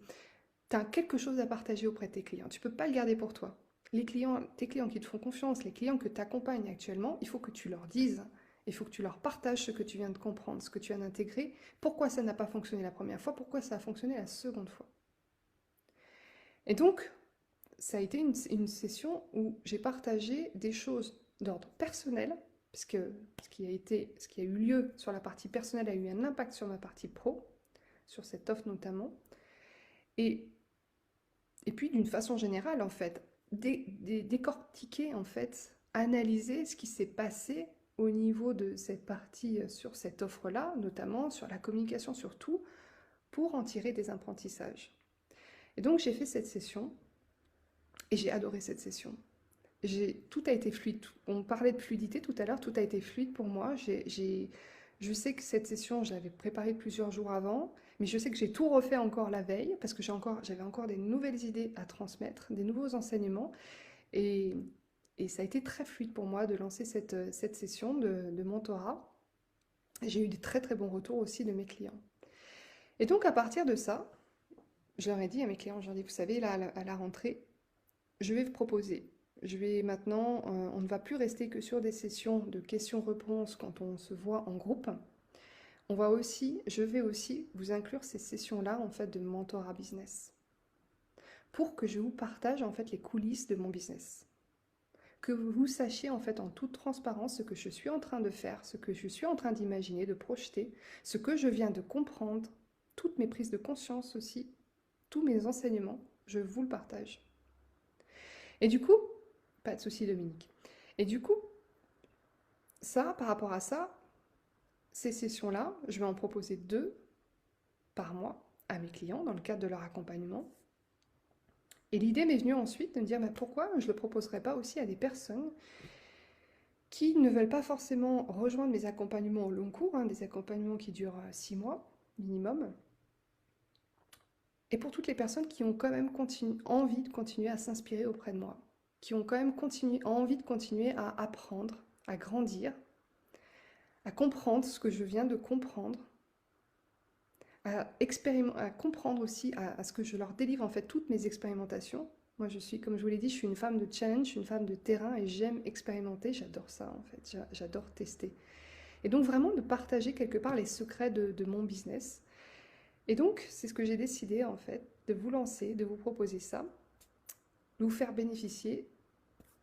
tu as quelque chose à partager auprès de tes clients. Tu peux pas le garder pour toi. Tes clients qui te font confiance, les clients que tu accompagnes actuellement, il faut que tu leur dises, il faut que tu leur partages ce que tu viens de comprendre, ce que tu viens d'intégrer, pourquoi ça n'a pas fonctionné la première fois, pourquoi ça a fonctionné la seconde fois. Et donc, ça a été une session où j'ai partagé des choses d'ordre personnel, puisque ce qui a eu lieu sur la partie personnelle a eu un impact sur ma partie pro, sur cette offre notamment. Et Et puis d'une façon générale, en fait, décortiquer, en fait, analyser ce qui s'est passé au niveau de cette partie sur cette offre-là, notamment sur la communication, sur tout, pour en tirer des apprentissages. Et donc j'ai fait cette session et j'ai adoré cette session. Tout a été fluide. On parlait de fluidité tout à l'heure, tout a été fluide pour moi. Je sais que cette session, j'avais préparé plusieurs jours avant, mais je sais que j'ai tout refait encore la veille parce que j'avais encore des nouvelles idées à transmettre, des nouveaux enseignements. Et, et ça a été très fluide pour moi de lancer cette session de mentorat. J'ai eu des très très bons retours aussi de mes clients. Et donc à partir de ça, je leur ai dit à mes clients, je leur ai dit, vous savez, là à la rentrée, je vais vous proposer. Je vais maintenant, on ne va plus rester que sur des sessions de questions-réponses quand on se voit en groupe. Je vais aussi vous inclure ces sessions-là en fait de mentorat business pour que je vous partage en fait les coulisses de mon business. Que vous sachiez en fait en toute transparence ce que je suis en train de faire, ce que je suis en train d'imaginer, de projeter, ce que je viens de comprendre, toutes mes prises de conscience aussi, tous mes enseignements, je vous le partage. Et du coup, pas de souci Dominique. Et du coup, ça, par rapport à ça, ces sessions-là, je vais en proposer 2 par mois à mes clients dans le cadre de leur accompagnement. Et l'idée m'est venue ensuite de me dire pourquoi je ne le proposerais pas aussi à des personnes qui ne veulent pas forcément rejoindre mes accompagnements au long cours, hein, des accompagnements qui durent 6 mois minimum, et pour toutes les personnes qui ont quand même envie de continuer à s'inspirer auprès de moi, qui ont quand même envie de continuer à apprendre, à grandir, à comprendre ce que je viens de comprendre, à comprendre aussi à ce que je leur délivre en fait toutes mes expérimentations. Moi je suis, comme je vous l'ai dit, je suis une femme de challenge, je suis une femme de terrain et j'aime expérimenter, j'adore ça en fait, j'adore tester. Et donc vraiment de partager quelque part les secrets de mon business. Et donc c'est ce que j'ai décidé en fait, de vous lancer, de vous proposer ça, de vous faire bénéficier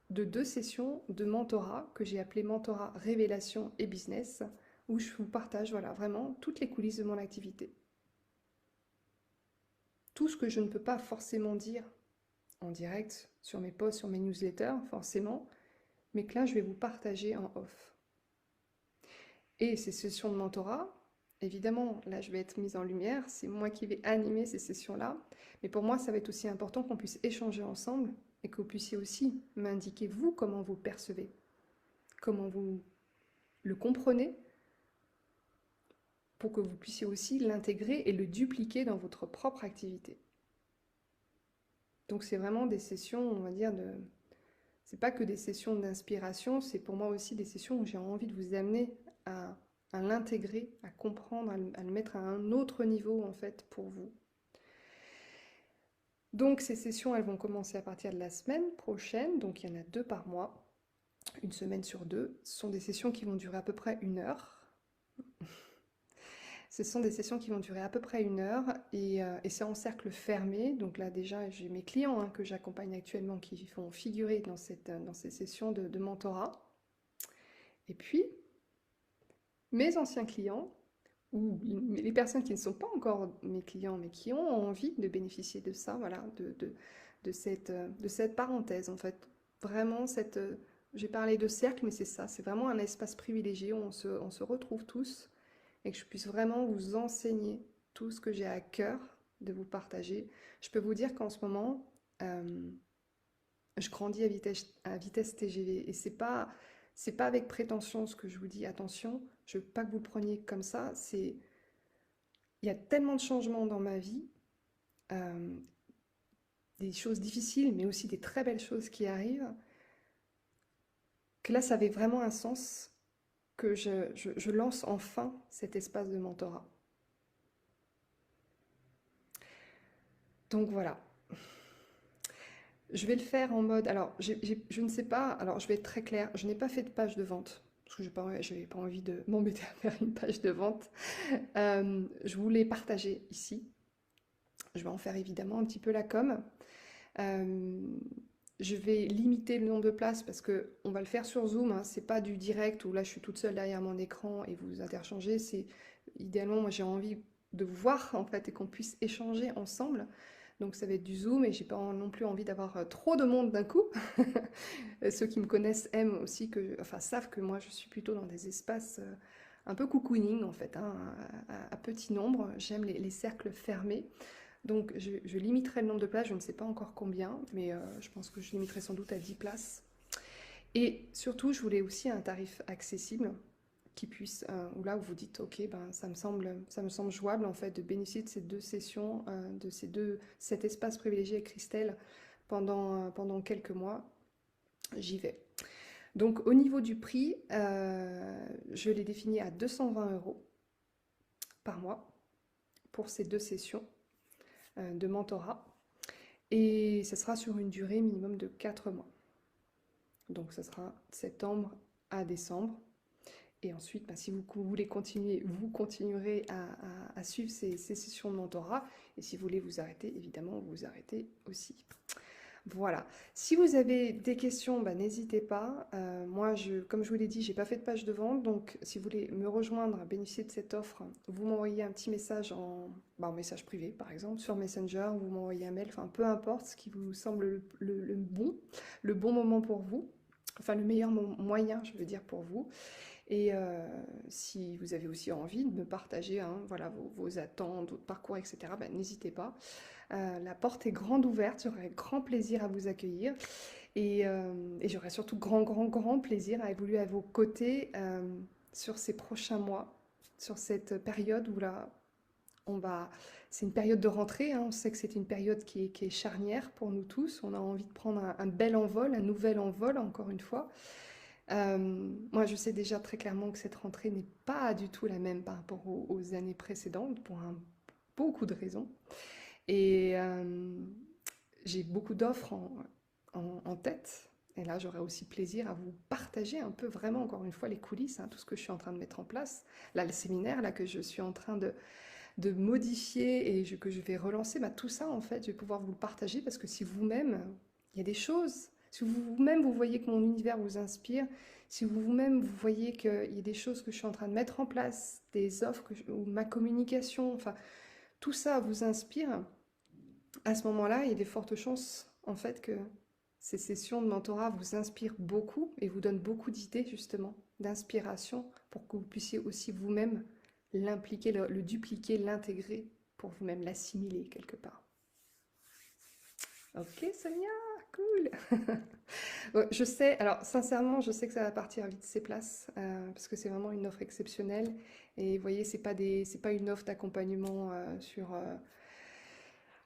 de 2 sessions de mentorat que j'ai appelé mentorat révélation et business, où je vous partage voilà, vraiment toutes les coulisses de mon activité. Tout ce que je ne peux pas forcément dire en direct sur mes posts, sur mes newsletters, forcément, mais que là, je vais vous partager en off. Et ces sessions de mentorat, évidemment, là, je vais être mise en lumière, c'est moi qui vais animer ces sessions-là, mais pour moi, ça va être aussi important qu'on puisse échanger ensemble et que vous puissiez aussi m'indiquer, vous, comment vous percevez, comment vous le comprenez, pour que vous puissiez aussi l'intégrer et le dupliquer dans votre propre activité. Donc c'est vraiment des sessions, on va dire, c'est pas que des sessions d'inspiration, c'est pour moi aussi des sessions où j'ai envie de vous amener à l'intégrer, à comprendre, à le mettre à un autre niveau en fait pour vous. Donc ces sessions, elles vont commencer à partir de la semaine prochaine, donc il y en a 2 par mois, une semaine sur 2. Ce sont des sessions qui vont durer à peu près 1 heure. Ce sont des sessions qui vont durer à peu près 1 heure et c'est en cercle fermé. Donc là déjà, j'ai mes clients hein, que j'accompagne actuellement qui vont figurer dans ces sessions de mentorat. Et puis, mes anciens clients, ou les personnes qui ne sont pas encore mes clients, mais qui ont envie de bénéficier de ça, voilà, de cette parenthèse en fait. Vraiment, j'ai parlé de cercle, mais c'est ça, c'est vraiment un espace privilégié où on se retrouve tous et que je puisse vraiment vous enseigner tout ce que j'ai à cœur de vous partager. Je peux vous dire qu'en ce moment, je grandis à vitesse TGV et c'est pas avec prétention ce que je vous dis, attention, je veux pas que vous le preniez comme ça, il y a tellement de changements dans ma vie, des choses difficiles, mais aussi des très belles choses qui arrivent, que là, ça avait vraiment un sens que je lance enfin cet espace de mentorat. Donc voilà. Je vais le faire en mode... Alors, je ne sais pas... Alors, je vais être très claire. Je n'ai pas fait de page de vente. Parce que je n'avais pas envie de m'embêter à faire une page de vente. Je voulais partager ici. Je vais en faire évidemment un petit peu la com. Je vais limiter le nombre de places parce qu'on va le faire sur Zoom. Hein. C'est pas du direct où là, je suis toute seule derrière mon écran et vous interchangez. Idéalement, moi, j'ai envie de vous voir en fait et qu'on puisse échanger ensemble. Donc ça va être du Zoom et j'ai pas non plus envie d'avoir trop de monde d'un coup. Ceux qui me connaissent aiment aussi enfin savent que moi je suis plutôt dans des espaces un peu cocooning en fait, hein, à petit nombre. J'aime les cercles fermés. Donc je limiterai le nombre de places, je ne sais pas encore combien, mais je pense que je limiterai sans doute à 10 places. Et surtout, je voulais aussi un tarif accessible qui puisse, ou là où vous dites, ok, ben, ça me semble jouable en fait de bénéficier de ces deux sessions, cet espace privilégié avec Christelle pendant quelques mois, j'y vais. Donc au niveau du prix, je l'ai défini à 220 € par mois pour ces deux sessions de mentorat. Et ça sera sur une durée minimum de 4 mois. Donc ça sera de septembre à décembre. Et ensuite, bah, si vous voulez continuer, vous continuerez à suivre ces sessions de mentorat. Et si vous voulez vous arrêter, évidemment, vous arrêtez aussi. Voilà. Si vous avez des questions, bah, n'hésitez pas. Moi, comme je vous l'ai dit, j'ai pas fait de page de vente. Donc, si vous voulez me rejoindre, bénéficier de cette offre, vous m'envoyez un petit message en message privé, par exemple, sur Messenger, ou vous m'envoyez un mail, enfin, peu importe ce qui vous semble le bon moment pour vous. Enfin, le meilleur moyen, je veux dire, pour vous. Et si vous avez aussi envie de me partager hein, voilà, vos attentes, votre parcours, etc., ben, n'hésitez pas. La porte est grande ouverte, j'aurai grand plaisir à vous accueillir. Et j'aurai surtout grand plaisir à évoluer à vos côtés sur ces prochains mois, sur cette période où là, c'est une période de rentrée, hein, on sait que c'est une période qui est charnière pour nous tous. On a envie de prendre un bel envol, un nouvel envol, encore une fois. Moi, je sais déjà très clairement que cette rentrée n'est pas du tout la même par rapport aux années précédentes, pour beaucoup de raisons. Et j'ai beaucoup d'offres en tête. Et là, j'aurai aussi plaisir à vous partager un peu vraiment, encore une fois, les coulisses, hein, tout ce que je suis en train de mettre en place. Là, le séminaire là, que je suis en train de modifier et que je vais relancer, bah, tout ça, en fait, je vais pouvoir vous le partager parce que si vous-même, il y a des choses, si vous-même, vous voyez que mon univers vous inspire, si vous-même, vous voyez qu'il y a des choses que je suis en train de mettre en place, des offres ou ma communication, enfin, tout ça vous inspire, à ce moment-là, il y a des fortes chances, en fait, que ces sessions de mentorat vous inspirent beaucoup et vous donnent beaucoup d'idées, justement, d'inspiration pour que vous puissiez aussi vous-même l'impliquer, le dupliquer, l'intégrer pour vous-même l'assimiler quelque part. Ok, Sonia, cool. Ouais, je sais, alors sincèrement, je sais que ça va partir vite ces places parce que c'est vraiment une offre exceptionnelle. Et vous voyez, c'est pas une offre d'accompagnement sur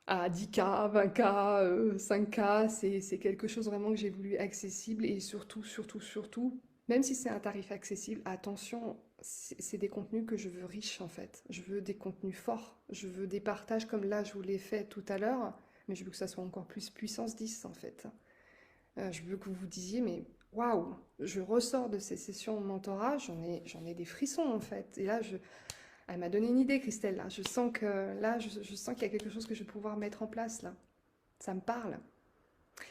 à 10K, 20K, 5K. C'est quelque chose vraiment que j'ai voulu accessible et surtout, même si c'est un tarif accessible, attention, c'est des contenus que je veux riches en fait. Je veux des contenus forts, je veux des partages comme là je vous l'ai fait tout à l'heure, mais je veux que ça soit encore plus puissance 10 en fait. Je veux que vous vous disiez, mais waouh, je ressors de ces sessions de mentorat, j'en ai des frissons en fait. Et là, elle m'a donné une idée, Christelle. Là, je sens qu'il y a quelque chose que je vais pouvoir mettre en place là. Ça me parle.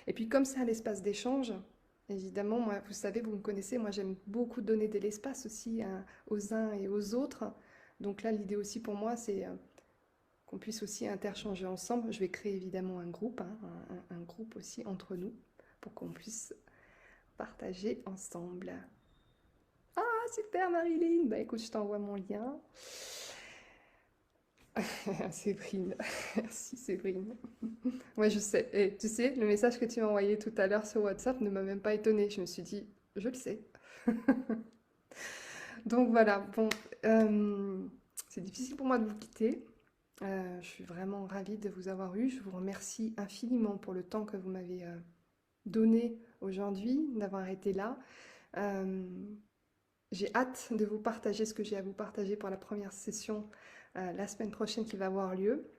Et puis comme c'est un espace d'échange, évidemment, moi, vous savez, vous me connaissez, moi j'aime beaucoup donner de l'espace aussi hein, aux uns et aux autres. Donc là, l'idée aussi pour moi, c'est qu'on puisse aussi interchanger ensemble. Je vais créer évidemment un groupe, hein, un groupe aussi entre nous, pour qu'on puisse partager ensemble. Ah, super Marilyn! Bah écoute, je t'envoie mon lien. Séverine, merci Séverine. Ouais, je sais. Et tu sais, le message que tu m'as envoyé tout à l'heure sur WhatsApp ne m'a même pas étonnée. Je me suis dit, je le sais. Donc voilà, bon, c'est difficile pour moi de vous quitter. Je suis vraiment ravie de vous avoir eu. Je vous remercie infiniment pour le temps que vous m'avez donné aujourd'hui, d'avoir été là. Euh, j'ai hâte de vous partager ce que j'ai à vous partager pour la première session la semaine prochaine qui va avoir lieu.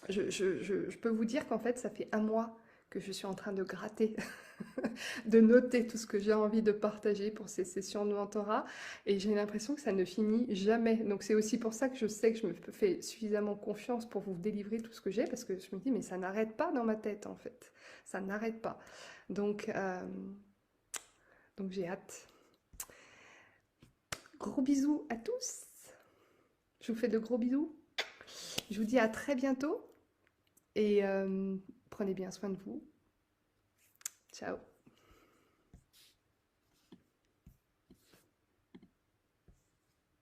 Je peux vous dire qu'en fait, ça fait un mois que je suis en train de gratter, de noter tout ce que j'ai envie de partager pour ces sessions de mentorat, et j'ai l'impression que ça ne finit jamais. Donc c'est aussi pour ça que je sais que je me fais suffisamment confiance pour vous délivrer tout ce que j'ai, parce que je me dis, mais ça n'arrête pas dans ma tête, en fait. Ça n'arrête pas. Donc, donc j'ai hâte. Gros bisous à tous. Je vous fais de gros bisous. Je vous dis à très bientôt. et prenez bien soin de vous. Ciao.